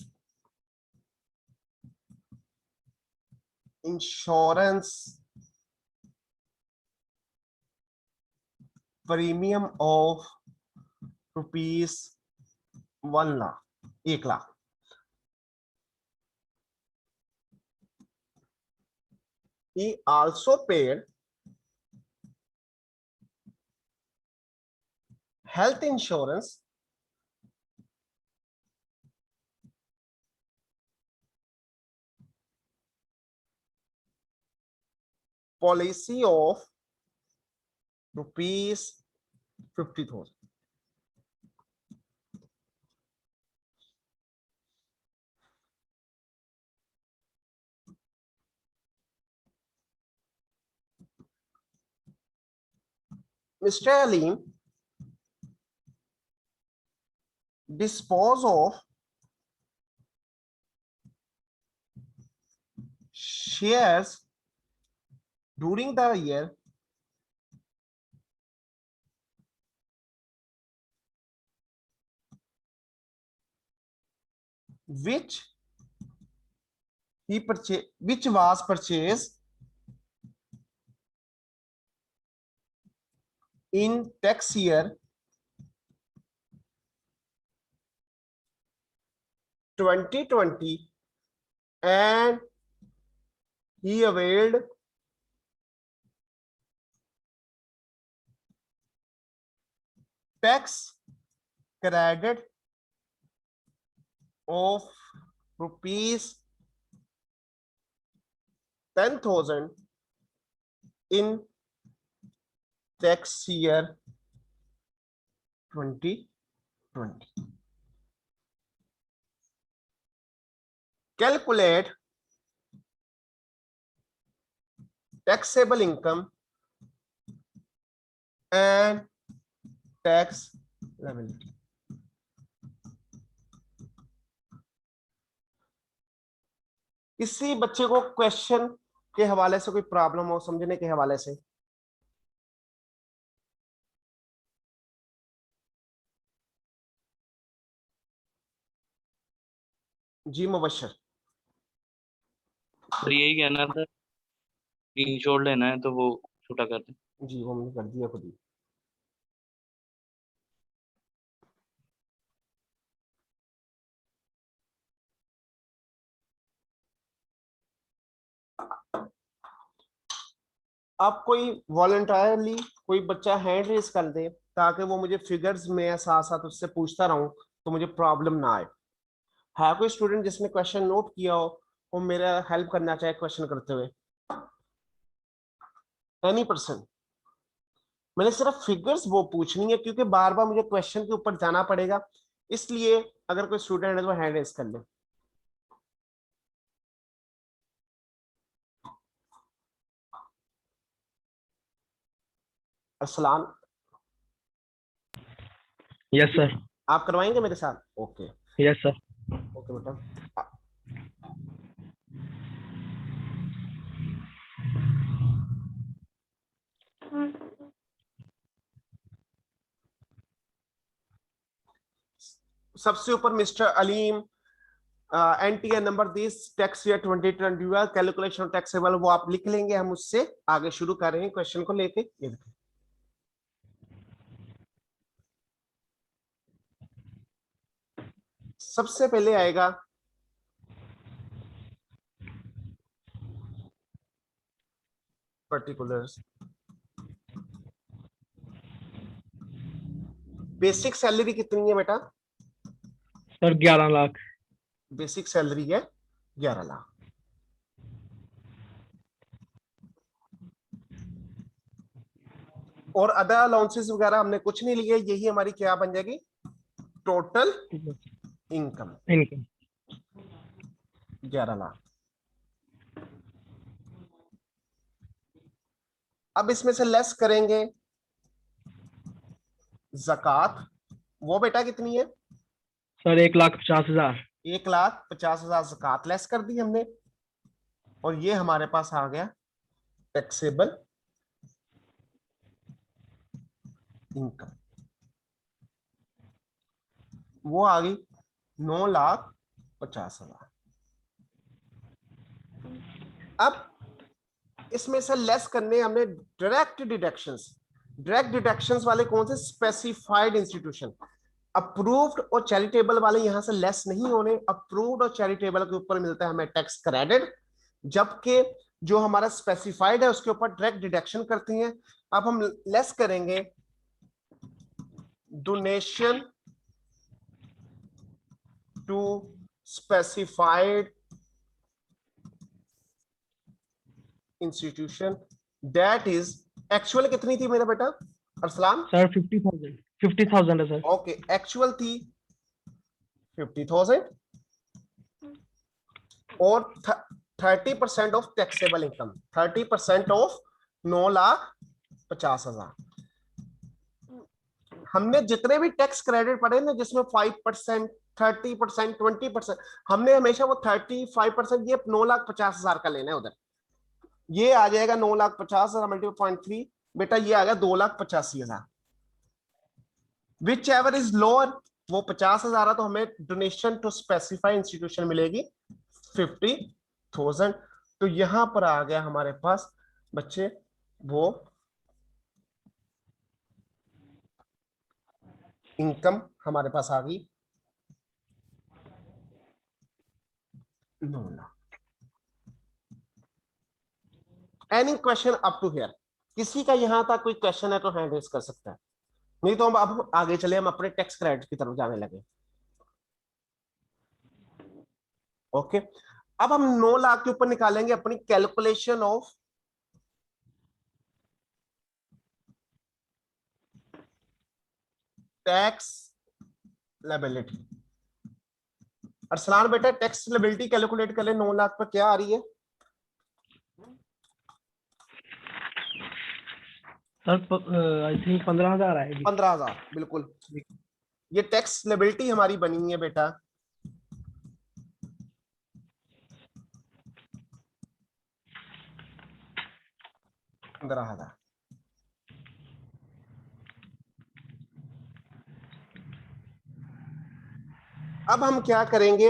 insurance premium of ₹1,00,000, 1,00,000. He also paid health insurance policy of ₹50,000. Mr. Alim dispose of shares during the year which was purchased in tax year 2020, and he availed tax credit of ₹10,000 in tax year 2020. Calculate taxable income and tax liability. किसी बच्चे को क्वेश्चन के हवाले से कोई प्रॉब्लम हो समझने के हवाले से? जी मुबशर। सर यही कहना था, स्क्रीनशॉट लेना है तो वो छोटा कर दें। जी वो हमने कर दिया खुद ही। अब कोई वॉलंटरली कोई बच्चा हैंड रेस कर दे ताकि वो मुझे फिगर्स में साथ साथ उससे पूछता रहूं तो मुझे प्रॉब्लम ना आए। है कोई स्टूडेंट जिसने क्वेश्चन नोट किया हो वो मेरा हेल्प करना चाहे क्वेश्चन करते हुए? Any person? मैंने सिर्फ फिगर्स वो पूछनी है क्योंकि बार बार मुझे क्वेश्चन के ऊपर जाना पड़ेगा, इसलिए अगर कोई स्टूडेंट है तो हैंड रेस कर ले। Arsalan, yes sir. आप करवाएंगे मेरे साथ? Okay yes sir. ओके बेटा। सबसे ऊपर mister Aleem NTR number this tax year 2021 calculation taxable, वो आप लिख लेंगे, हम उससे आगे शुरू कर रहे हैं क्वेश्चन को लेके। ये देखिए सबसे पहले आएगा पर्टिकुलर्स। बेसिक सैलरी कितनी है बेटा? सर 11 लाख। बेसिक सैलरी है 11 लाख। और अदर अलाउंसेस वगैरह हमने कुछ नहीं लिए, यही हमारी क्या बन जाएगी? Total income income 11 lakh. अब इसमें से लेस करेंगे ज़कात, वो बेटा कितनी है? सर 1,50,000। 1,50,000 ज़कात लेस कर दी हमने, और ये हमारे पास आ गया टैक्सेबल इनकम, वो आ गई 9,50,000। अब इसमें से लेस करने हमने डायरेक्ट डिडक्शंस। डायरेक्ट डिडक्शंस वाले कौन से? Specified institution. अप्रूव्ड और चैरिटेबल वाले यहां से लेस नहीं होने। अप्रूव्ड और चैरिटेबल के ऊपर मिलता है हमें टैक्स क्रेडिट, जबकि जो हमारा स्पेसिफाइड है उसके ऊपर डायरेक्ट डिडक्शन करते हैं। अब हम लेस करेंगे donation to specified institution, that is actual कितनी थी मेरा बेटा अरसलान? सर 50,000 है सर। ओके, एक्चुअल थी 50,000 और 30% ऑफ टैक्सेबल इनकम, 30% ऑफ 9,50,000। हमने जितने भी टैक्स क्रेडिट पढ़े ना, जिसमें 5%, 30%, 20%, हमने हमेशा वो 35%, ये 9,50,000 का लेना है उधर। ये आ जाएगा 9,50,000 मल्टीप्लाई 0.3, बेटा ये आ गया 2,85,000। विच एवर इज लोअर, वो 50,000 है तो हमें डोनेशन टू स्पेसिफाई इंस्टीट्यूशन मिलेगी 50,000। तो यहां पर आ गया हमारे पास बच्चे वो इनकम हमारे पास आ गई 9 lakh. Any question up to here? किसी का यहां तक कोई क्वेश्चन है तो हैंड रेज कर सकता है, नहीं तो हम अब आगे चले, हम अपने टैक्स क्रेडिट की तरफ जाने लगे। ओके, अब हम 9 लाख के ऊपर निकालेंगे अपनी calculation of tax liability. Arsalan बेटा टैक्स लायबिलिटी कैलकुलेट कर ले, 9 लाख पर क्या आ रही है? सर आई थिंक 15,000 आएगी। 15,000 बिल्कुल। ये टैक्स लायबिलिटी हमारी बनी हुई है बेटा, अब हम क्या करेंगे,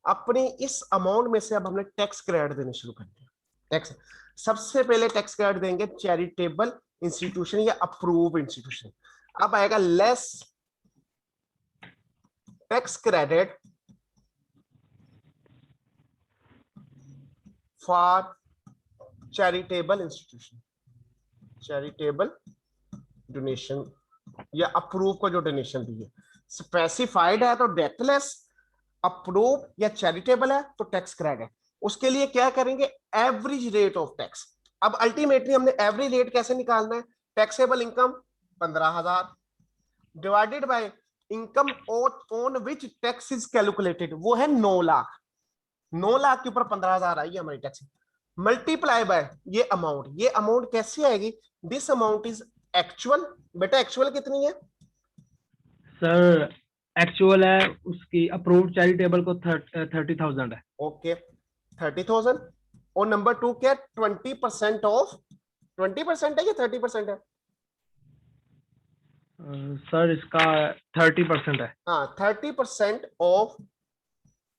अपनी इस अमाउंट में से अब हमने टैक्स क्रेडिट देने शुरू कर दिया। टैक्स सबसे पहले टैक्स क्रेडिट देंगे चैरिटेबल इंस्टीट्यूशन या अप्रूव इंस्टीट्यूशन। अब आएगा less tax credit for charitable institution, charitable donation या अप्रूव को जो डोनेशन दी है। स्पेसिफाइड है तो डेथलेस, अप्रूव या चैरिटेबल है तो टैक्स क्रेडिट। उसके लिए क्या करेंगे, एवरेज रेट ऑफ टैक्स। अब अल्टीमेटली हमने एवरेज रेट कैसे निकालना है? Taxable income 15,000 divided by income on which tax is calculated, वो है 9 लाख। 9 लाख के ऊपर 15,000 आई हमारी टैक्स, मल्टीप्लाई बाय ये अमाउंट। ये अमाउंट कैसी आएगी? This amount is actual. बेटा एक्चुअल कितनी है? सर एक्चुअल है उसकी, अप्रूव्ड चैरिटेबल को 30,000 है। ओके 30,000। और नंबर 2 क्या? 20% ऑफ, 20% है या 30% है? सर इसका 30% है। हाँ 30% ऑफ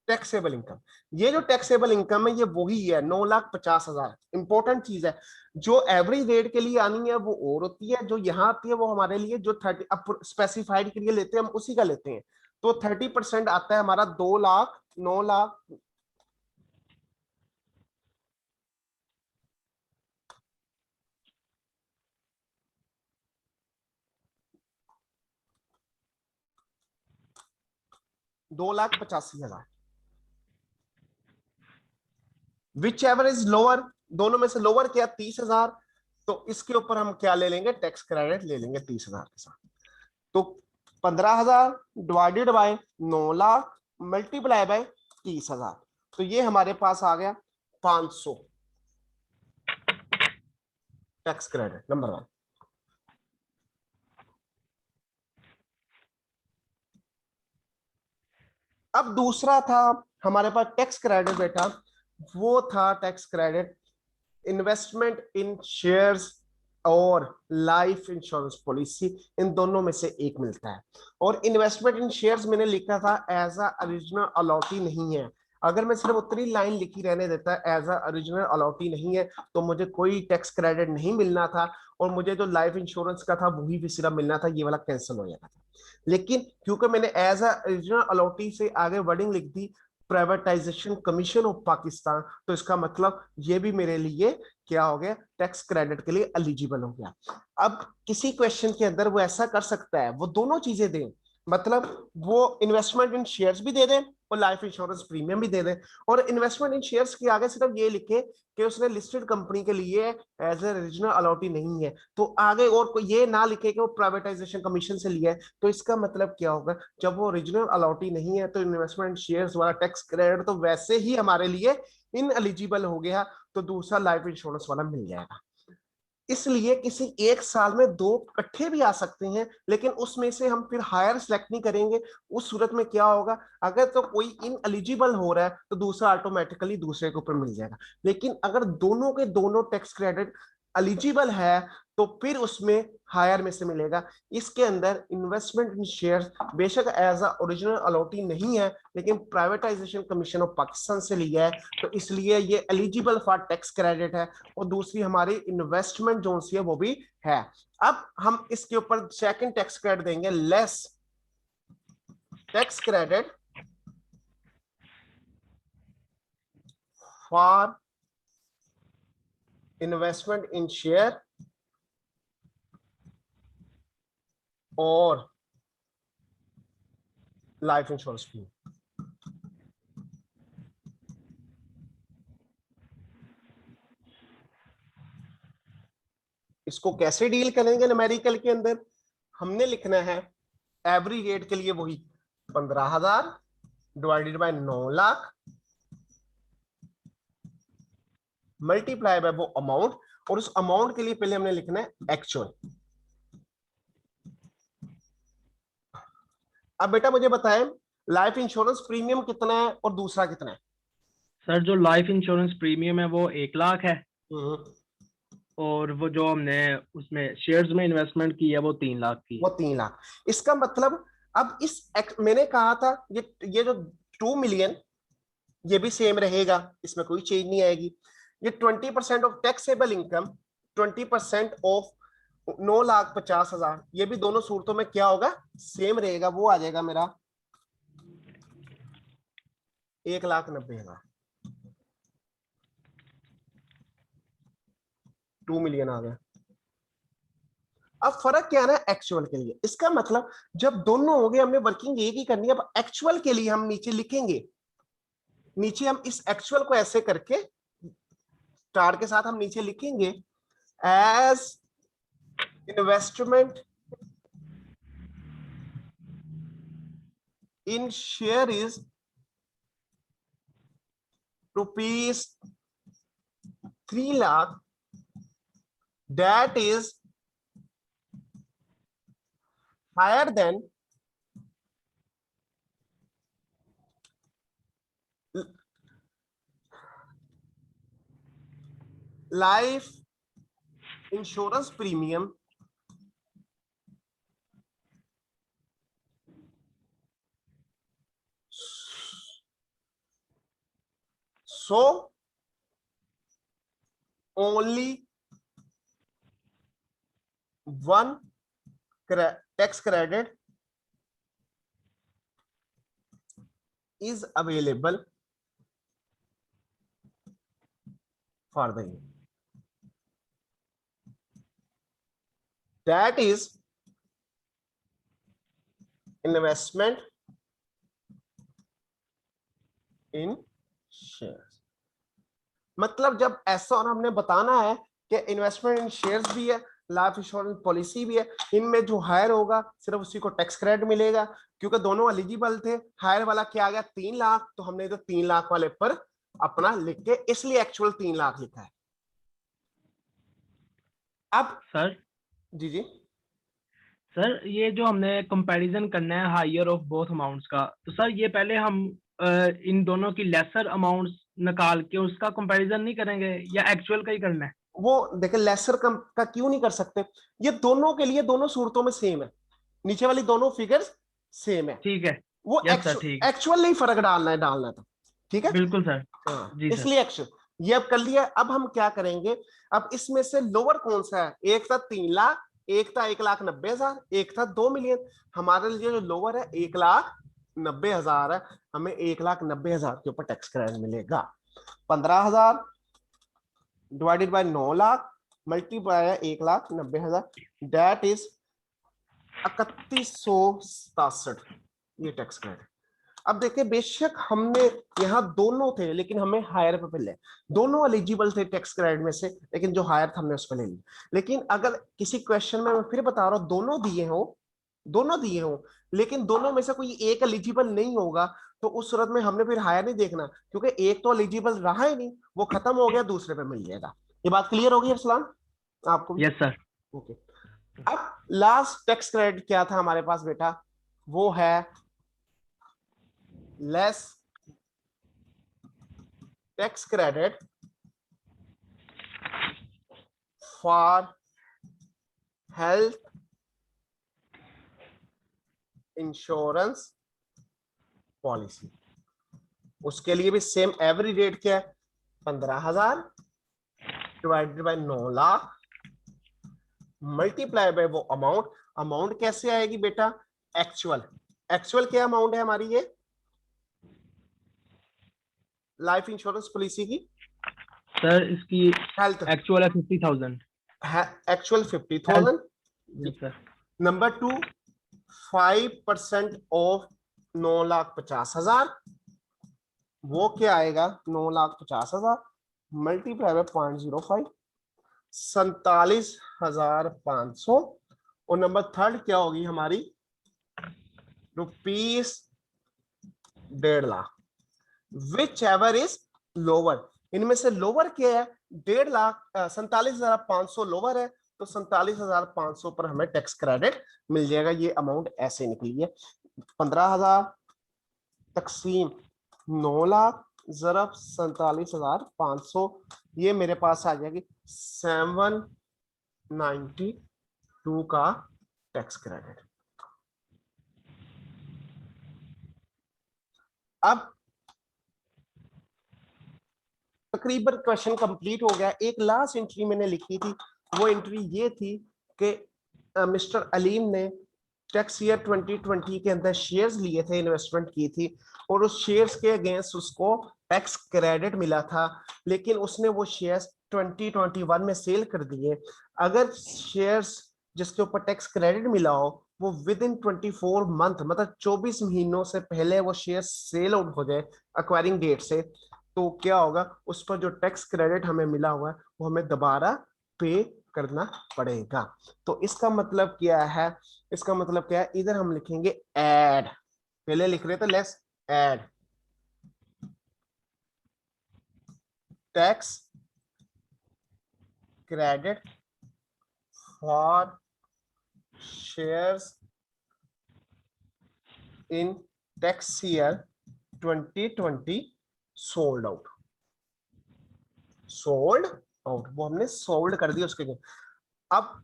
टैक्सेबल इनकम। ये जो टैक्सेबल इनकम है ये वही है 9,50,000। इंपॉर्टेंट चीज है, जो एवरेज रेट के लिए आनी है वो और होती है, जो यहाँ आती है वो हमारे लिए जो 30 स्पेसिफाइड के लिए लेते हैं हम उसी का लेते हैं। तो 30% आता है हमारा 2 lakh, 9 lakh, $2,85,000। Which ever is lower, दोनों में से लोअर क्या? 30,000। तो इसके ऊपर हम क्या ले लेंगे? टैक्स क्रेडिट ले लेंगे 30,000 के साथ। तो 15,000 divided by 9 lakh multiply by 30,000, तो ये हमारे पास आ गया 500 टैक्स क्रेडिट नंबर 1। अब दूसरा था हमारे पास टैक्स क्रेडिट बेटा, वो था tax credit investment in shares और लाइफ इंश्योरेंस पॉलिसी। इन दोनों में से एक मिलता है। और इन्वेस्टमेंट इन शेयर्स मैंने लिखा था एज अ ओरिजिनल अलॉटी नहीं है। अगर मैं सिर्फ उतनी लाइन लिखी रहने देता एज अ ओरिजिनल अलॉटी नहीं है तो मुझे कोई टैक्स क्रेडिट नहीं मिलना था, और मुझे जो लाइफ इंश्योरेंस का था वही भी सिर्फ मिलना था, ये वाला कैंसिल हो जाता था। लेकिन क्योंकि मैंने एज अ ओरिजिनल अलॉटी से आगे वर्डिंग लिख दी प्राइवेटाइजेशन कमीशन ऑफ पाकिस्तान, तो इसका मतलब ये भी मेरे लिए क्या हो गया, टैक्स क्रेडिट के लिए एलिजिबल हो गया। अब किसी क्वेश्चन के अंदर वो ऐसा कर सकता है, वो दोनों चीजें दें, मतलब वो इन्वेस्टमेंट इन शेयर्स भी दे दें और लाइफ इंश्योरेंस प्रीमियम भी दे दें, और इन्वेस्टमेंट इन शेयर्स के आगे सिर्फ ये लिखे कि उसने लिस्टेड कंपनी के लिए एज ए रीजनल अलॉटी नहीं है, तो आगे और कोई ये ना लिखे कि वो प्राइवेटाइजेशन कमीशन से लिया है। तो इसका मतलब क्या होगा, जब वो रीजनल अलॉटी नहीं है तो इन्वेस्टमेंट शेयर्स वाला टैक्स क्रेडिट तो वैसे ही हमारे लिए इन एलिजिबल हो गया, तो दूसरा लाइफ इंश्योरेंस वाला मिल जाएगा। इसलिए किसी एक साल में दो इकट्ठे भी आ सकते हैं, लेकिन उसमें से हम फिर हायर सेलेक्ट नहीं करेंगे। उस सूरत में क्या होगा, अगर तो कोई इन एलिजिबल हो रहा है तो दूसरा ऑटोमेटिकली दूसरे के ऊपर मिल जाएगा, लेकिन अगर दोनों के दोनों टैक्स क्रेडिट एलिजिबल है तो फिर उसमें हायर में से मिलेगा। इसके अंदर इन्वेस्टमेंट इन शेयर्स बेशक एज अ ओरिजिनल अलॉटी नहीं है, लेकिन प्राइवेटाइजेशन कमीशन ऑफ पाकिस्तान से लिया है, तो इसलिए ये एलिजिबल फॉर टैक्स क्रेडिट है, और दूसरी हमारी इन्वेस्टमेंट जो सी है वो भी है। अब हम इसके ऊपर सेकंड टैक्स क्रेडिट देंगे, less tax credit for investment in share और लाइफ इंश्योरेंस भी। इसको कैसे डील करेंगे न्यूमेरिकल के अंदर, हमने लिखना है एवरी रेट के लिए वही 15,000 divided by 9 lakh multiply by वो अमाउंट, और उस अमाउंट के लिए पहले हमने लिखना है एक्चुअल। अब बेटा मुझे बताएं लाइफ इंश्योरेंस प्रीमियम कितना है और दूसरा कितना है। सर जो लाइफ इंश्योरेंस प्रीमियम है वो 1 लाख है, हम्म, और वो जो हमने उसमें शेयर्स में इन्वेस्टमेंट की है वो 3 लाख की वो है। 3 लाख। इसका मतलब अब मैंने कहा था ये जो 2 मिलियन ये भी सेम रहेगा, इसमें कोई चेंज नहीं आएगी। ये 20% ऑफ टैक्सेबल इनकम, 20% ऑफ 9,50,000, ये भी दोनों सूरतों में क्या होगा, सेम रहेगा, वो आ जाएगा मेरा 1,90,000। 2 मिलियन आ गया। अब फर्क क्या है ना एक्चुअल के लिए, इसका मतलब जब दोनों हो गए हमने वर्किंग एक ही करनी है, अब एक्चुअल के लिए हम नीचे लिखेंगे, नीचे हम इस एक्चुअल को ऐसे करके स्टार के साथ हम नीचे लिखेंगे as investment in share is ₹3 lakh, that is higher than life insurance premium so only one tax credit is available for the year, that is investment in shares। मतलब जब ऐसा और हमने बताना है कि इन्वेस्टमेंट इन शेयर्स भी है, लाइफ इंश्योरेंस पॉलिसी भी है, इनमें जो हायर होगा सिर्फ उसी को टैक्स क्रेडिट मिलेगा, क्योंकि दोनों एलिजिबल थे। हायर वाला क्या आ गया 3 लाख, तो हमने तो 3 लाख वाले पर अपना लिख के इसलिए एक्चुअल 3 लाख लिखा है। अब सर जी जी सर ये जो हमने कंपैरिजन करना है हायर ऑफ बोथ अमाउंट्स का, तो सर ये पहले हम इन दोनों की लेसर अमाउंट्स निकाल के उसका कंपैरिजन नहीं करेंगे, या एक्चुअल का ही करना है? वो देखे लेसर का क्यों नहीं कर सकते, ये दोनों के लिए दोनों सूरतों में सेम है, नीचे वाली दोनों फिगर्स सेम है। ठीक है। वो यस सर, ठीक है। एक्चुअल नहीं फर्क डालना है तो ठीक है, बिल्कुल सर। हाँ, जी सर। इसलिए एक्शन ये अब कर लिया। अब हम क्या करेंगे, अब इसमें से लोअर कौन सा है, एक था 3 लाख, एक था 1,90,000, एक था 2 मिलियन। हमारे लिए जो लोअर है 1,90,000 है, हमें 1,90,000 के ऊपर टैक्स क्रेडिट मिलेगा। 15,000 divided by 9 lakh multiply 1,90,000, that is 3167 ये टैक्स क्रेडिट। अब देखिए बेशक हमने यहाँ दोनों थे लेकिन हमें हायर पे ले, दोनों एलिजिबल थे टैक्स क्रेडिट में से, लेकिन जो हायर था हमने उस पर ले लिया। लेकिन अगर किसी क्वेश्चन में मैं फिर बता रहा हूँ दोनों दिए हो लेकिन दोनों में से कोई एक एलिजिबल नहीं होगा, तो उस सूरत में हमने फिर हायर नहीं देखना, क्योंकि एक तो एलिजिबल रहा ही नहीं, वो खत्म हो गया, दूसरे पे मिल जाएगा। ये बात क्लियर होगी अरसलान आपको भी? Yes sir. ओके। अब लास्ट टैक्स क्रेडिट क्या था हमारे पास बेटा, वो है less tax credit for health insurance policy. उसके लिए भी सेम एवरी रेट क्या है, 15,000 divided by 9 lakh multiply by वो अमाउंट। अमाउंट कैसे आएगी बेटा, एक्चुअल क्या अमाउंट है हमारी ये लाइफ इंश्योरेंस पॉलिसी की? सर इसकी हेल्थ एक्चुअल है 50,000। Actual 50,000। Yes sir. Number 2 5% of 9,50,000, वो क्या आएगा 9,50,000 मल्टीप्लाई बाय 0.05 47,500। और नंबर थर्ड क्या होगी हमारी, rupees 1.5 lakh, which ever is lower. इनमें से लोअर क्या है, 1.5 लाख 47,500 लोअर है, तो 47,500 पर हमें टैक्स क्रेडिट मिल जाएगा। ये अमाउंट ऐसे निकली है, 15,000 तकसीम 9 लाख जरब 47,500, ये मेरे पास आ जाएगी 792 का टैक्स क्रेडिट। अब तकरीबन क्वेश्चन कंप्लीट हो गया। एक लास्ट एंट्री मैंने लिखी थी, वो एंट्री ये थी कि मिस्टर अलीम ने टैक्स ईयर 2020 के अंदर शेयर्स लिए थे, इन्वेस्टमेंट की थी, और उस शेयर्स के अगेंस्ट उसको टैक्स क्रेडिट मिला था, लेकिन उसने वो शेयर्स 2021 में सेल कर दिए। अगर शेयर्स जिसके ऊपर टैक्स क्रेडिट मिला हो वो विद इन 24 मंथ, मतलब 24 महीनों से पहले वो शेयर सेल आउट हो जाए एक्वायरिंग डेट से, तो क्या होगा, उस पर जो टैक्स क्रेडिट हमें मिला हुआ है वो हमें दोबारा पे करना पड़ेगा। तो इसका मतलब क्या है, इसका मतलब क्या है, इधर हम लिखेंगे ऐड, पहले लिख रहे थे less add tax credit for shares in tax year 2020 sold out, वो हमने सोल्ड कर दिया उसके लिए। अब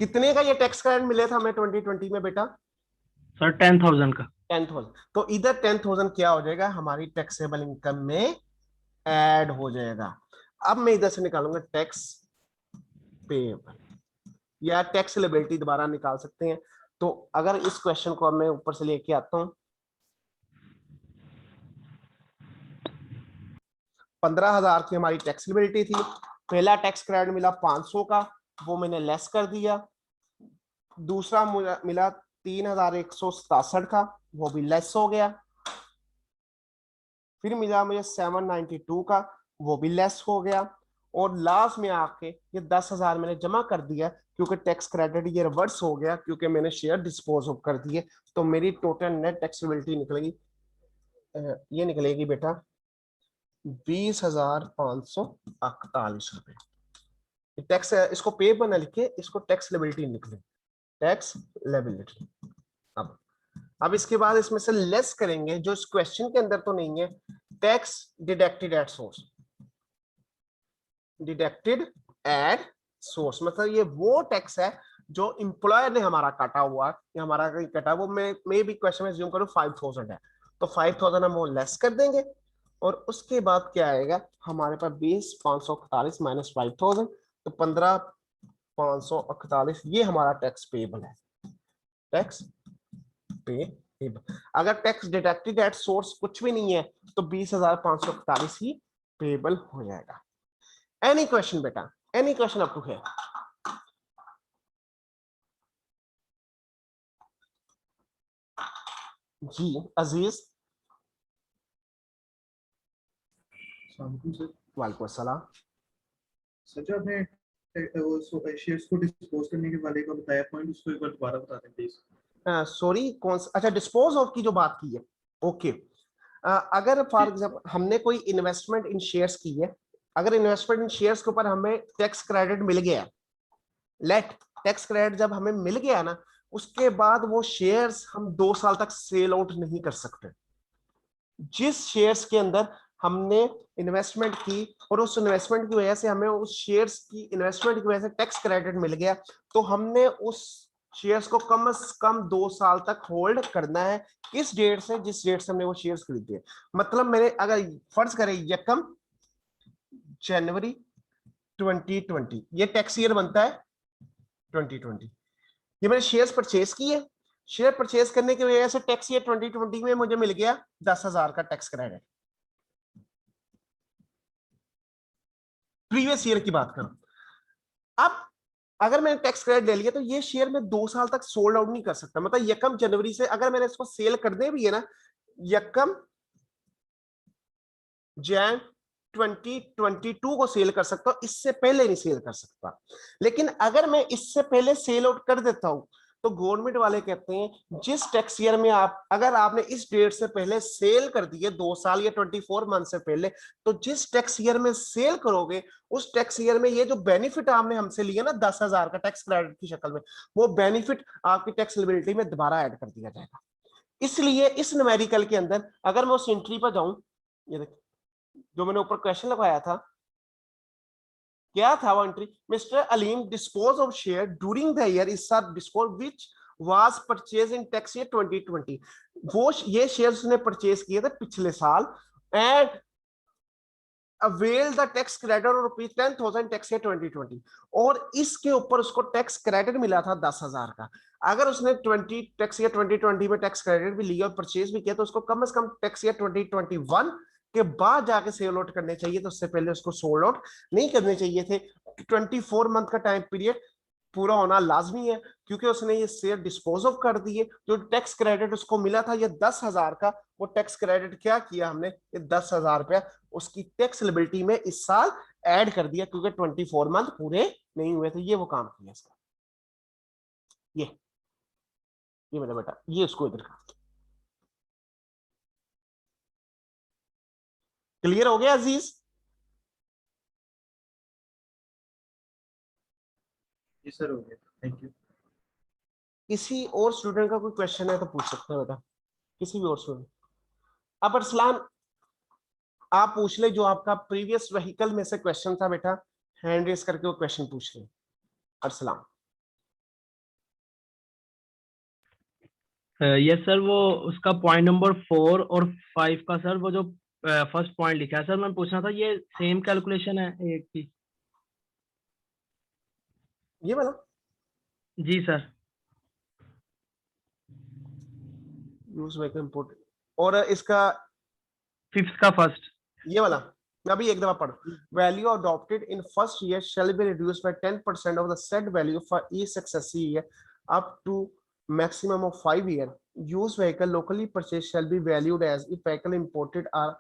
कितने का ये टैक्स क्रेडिट मिले था हमें 2020 में बेटा? सर 10,000 का। 10,000। तो इधर 10,000 क्या हो जाएगा, हमारी टैक्सेबल इनकम में ऐड हो जाएगा। अब मैं इधर से निकालूंगा टैक्स पेएबल या टैक्स लायबिलिटी, दोबारा निकाल सकते हैं। तो अगर इस क्वेश्चन को मैं ऊपर से लेके आता हूं, 15,000 की हमारी टैक्स लायबिलिटी थी, पहला टैक्स क्रेडिट मिला 500 का, वो मैंने लेस कर दिया। दूसरा मिला 3,167 का, वो भी लेस हो गया। फिर मिला मुझे 792 का, वो भी लेस हो गया। और लास्ट में आके ये 10,000 मैंने जमा कर दिया, क्योंकि टैक्स क्रेडिट ये रिवर्स हो गया, क्योंकि मैंने शेयर डिस्पोज ऑफ कर दिए। तो मेरी टोटल नेट टैक्सेबिलिटी निकलेगी, ये निकलेगी बेटा 20,541 रुपए। टैक्स, इसको पे बना लिखे, इसको टैक्स लायबिलिटी निकले, टैक्स लायबिलिटी। अब इसके बाद इसमें से लेस करेंगे, जो इस क्वेश्चन के अंदर तो नहीं है, tax deducted at source. Deducted at source मतलब ये वो टैक्स है जो एम्प्लॉयर ने हमारा काटा हुआ, या हमारा कहीं कटा, वो मैं भी क्वेश्चन में ज्यूम करूं 5,000 है, तो 5000 हम वो लेस कर देंगे और उसके बाद क्या आएगा हमारे पास 20,541 माइनस 5000, तो 15,541 ये हमारा टैक्स पेबल है, टैक्स पेबल। अगर टैक्स डिडक्टेड एट सोर्स कुछ भी नहीं है तो 20,541 ही पेबल हो जाएगा। एनी क्वेश्चन बेटा, एनी क्वेश्चन अप टू है? जी अजीज। वालेकुम अस्सलाम। सर जो आपने वो शेयर्स को डिस्पोज करने के वाले का बताया पॉइंट, उसको एक बार दोबारा बता दें प्लीज। सॉरी कौन सा? अच्छा डिस्पोज ऑफ की जो बात की है, ओके। अगर फॉर एग्जांपल हमने कोई इन्वेस्टमेंट इन शेयर्स की है, अगर इन्वेस्टमेंट इन शेयर्स के ऊपर हमें टैक्स क्रेडिट मिल गया, लेट टैक्स क्रेडिट जब हमें मिल गया ना, उसके बाद वो शेयर्स हम 2 साल तक सेल आउट नहीं कर सकते। जिस शेयर्स के अंदर हमने इन्वेस्टमेंट की और उस इन्वेस्टमेंट की वजह से हमें उस शेयर्स की इन्वेस्टमेंट की वजह से टैक्स क्रेडिट मिल गया, तो हमने उस शेयर्स को कम से कम 2 साल तक होल्ड करना है। किस डेट से? जिस डेट से हमने वो शेयर्स खरीदे। मतलब मैंने अगर फर्ज करें यकम जनवरी 2020, ये टैक्स ईयर बनता है 2020, ये मैंने शेयर्स परचेज किए। शेयर परचेज करने की वजह से टैक्स ईयर 2020 में मुझे मिल गया 10,000 का टैक्स क्रेडिट। प्रीवियस ईयर की बात करूं, अब अगर मैंने टैक्स क्रेडिट ले लिया तो ये शेयर मैं 2 साल तक सोल्ड आउट नहीं कर सकता। मतलब यकम जनवरी से अगर मैंने इसको सेल करने भी है ना, यकम जैन 2022 को सेल कर सकता हूं, इससे पहले नहीं सेल कर सकता। लेकिन अगर मैं इससे पहले सेल आउट कर देता हूं तो गवर्नमेंट वाले कहते हैं जिस टैक्स ईयर में आप, अगर आपने इस डेट से पहले सेल कर दिए 2 साल या 24 मंथ से पहले, तो जिस टैक्स ईयर में सेल करोगे उस टैक्स ईयर में ये जो बेनिफिट आपने हमसे लिया ना 10,000 का टैक्स क्रेडिट की शक्ल में, वो बेनिफिट आपकी टैक्स लायबिलिटी में दोबारा ऐड कर दिया जाएगा। इसलिए इस न्यूमेरिकल के अंदर अगर मैं उस एंट्री पर जाऊं, ये देखिए जो मैंने ऊपर क्वेश्चन लगाया था, क्या था वो entry? Mister Aleem dispose of share during the year is sir dispose which was purchase in tax year 2020। वो ये शेयर्स ने परचेज किए थे पिछले साल and avail the tax credit और रुपीज 10,000 टैक्स ईयर 2020, और इसके ऊपर उसको टैक्स क्रेडिट मिला था 10,000 का। अगर उसने 20 टैक्स ईयर 2020 में टैक्स क्रेडिट भी लिया और परचेज भी किया तो उसको कम से कम टैक्स ईयर 2021 के बाद जाके सेल आउट करने चाहिए, तो उससे पहले उसको सोल्ड आउट नहीं करने चाहिए थे। 24 मंथ का टाइम पीरियड पूरा होना लाजमी है, क्योंकि उसने ये शेयर डिस्पोज ऑफ कर दिए। जो टैक्स क्रेडिट उसको मिला था ये 10,000 का, वो टैक्स क्रेडिट क्या किया हमने, ये 10,000 रुपया उसकी टैक्स लायबिलिटी में इस साल ऐड कर दिया, क्योंकि 24 मंथ पूरे नहीं हुए थे। ये वो काम किया इसका। ये मेरा बेटा, ये उसको इधर का क्लियर हो गया अजीज? जी सर, हो गया, थैंक यू। किसी और स्टूडेंट का कोई क्वेश्चन है तो पूछ सकते हैं बेटा, किसी भी और स्टूडेंट। अब अरसलान आप पूछ ले, जो आपका प्रीवियस व्हीकल में से क्वेश्चन था बेटा, हैंड रेस करके वो क्वेश्चन पूछ ले अरसलान। यस सर, वो उसका पॉइंट नंबर 4 और 5 का सर, वो जो फर्स्ट पॉइंट लिखा है सर, मैं पूछना था ये सेम कैलकुलेशन है एक की? ये वाला? जी सर। यूज व्हीकल इंपोर्ट, और इसका 5th का फर्स्ट। ये वाला मैं अभी एक दफा पढ़, value adopted in first year shall be reduced by 10% of the set value for each successive year up to maximum of 5 year. Used vehicle locally purchased shall be valued as if vehicle imported are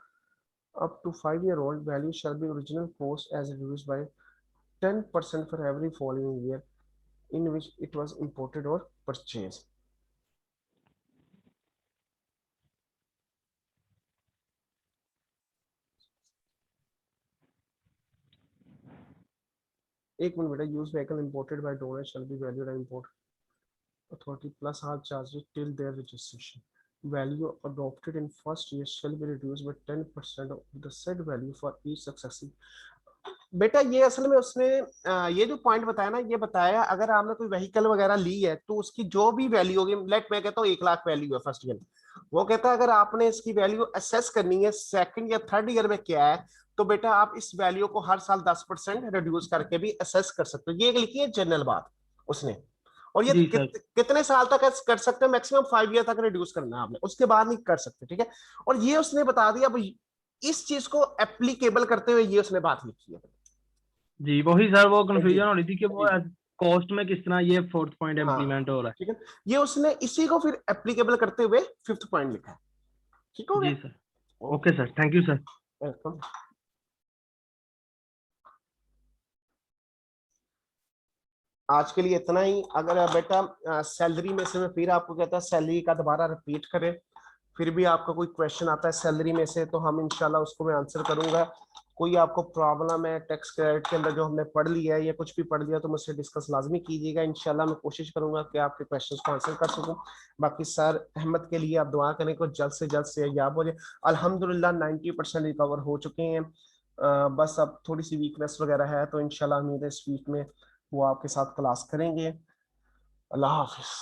up to 5-year-old, value shall be original cost as reduced by 10% for every following year in which it was imported or purchased. एक मिनट बेटा, use vehicle imported by donor shall be valued at import authority plus all charges till their registration. Value adopted in first year shall be reduced by 10% of the said value for each successive. बेटा ये असल में उसने ये जो पॉइंट बताया ना, ये बताया अगर आपने कोई व्हीकल वगैरह ली है तो उसकी जो भी वैल्यू होगी, लेट मैं कहता हूँ 1 लाख वैल्यू है फर्स्ट ईयर, वो कहता है अगर आपने इसकी वैल्यू असेस करनी है सेकंड या थर्ड ईयर में क्या है, तो बेटा आप इस वैल्यू को हर साल 10% रिड्यूस करके भी असेस कर सकते हो। ये एक लिखी है जनरल बात उसने। और ये जी सर। कितने साल तक कर सकते हो, मैक्सिमम 5 ईयर तक रिड्यूस करना है आपने, उसके बाद नहीं कर सकते, ठीक है। और ये उसने बता दिया, अब इस चीज को एप्लीकेबल करते हुए ये उसने बात लिखी है। जी वही सर, वो जी कंफ्यूजन हो रही थी कि वो जी कॉस्ट में किस तरह ये फोर्थ पॉइंट हाँ इम्प्लीमेंट हो रहा ठीक है, ये उसने इसी को फिर एप्लीकेबल करते हुए फिफ्थ पॉइंट लिखा है। ठीक हो है। गया। जी sir. Okay sir, thank you sir. Welcome. आज के लिए इतना ही। अगर बेटा सैलरी में से मैं फिर आपको कहता सैलरी का दोबारा रिपीट करें, फिर भी आपका कोई क्वेश्चन आता है सैलरी में से तो हम इंशाल्लाह उसको मैं आंसर करूंगा। कोई आपको प्रॉब्लम है टैक्स क्रेडिट के अंदर जो हमने पढ़ लिया है या कुछ भी पढ़ लिया तो मुझसे डिस्कस लाजमी कीजिएगा। इंशाल्लाह मैं कोशिश करूंगा कि आपके क्वेश्चंस को आंसर कर सकूं। बाकी सर अहमद के लिए आप दुआ करें को जल्द से जल्द से याब हो जाए। अल्हम्दुलिल्लाह 90% रिकवर हो चुके हैं। बस अब थोड़ी सी वीकनेस वगैरह है, तो इंशाल्लाह उम्मीद है इस वीक में वो आपके साथ क्लास करेंगे। अल्लाह हाफिज।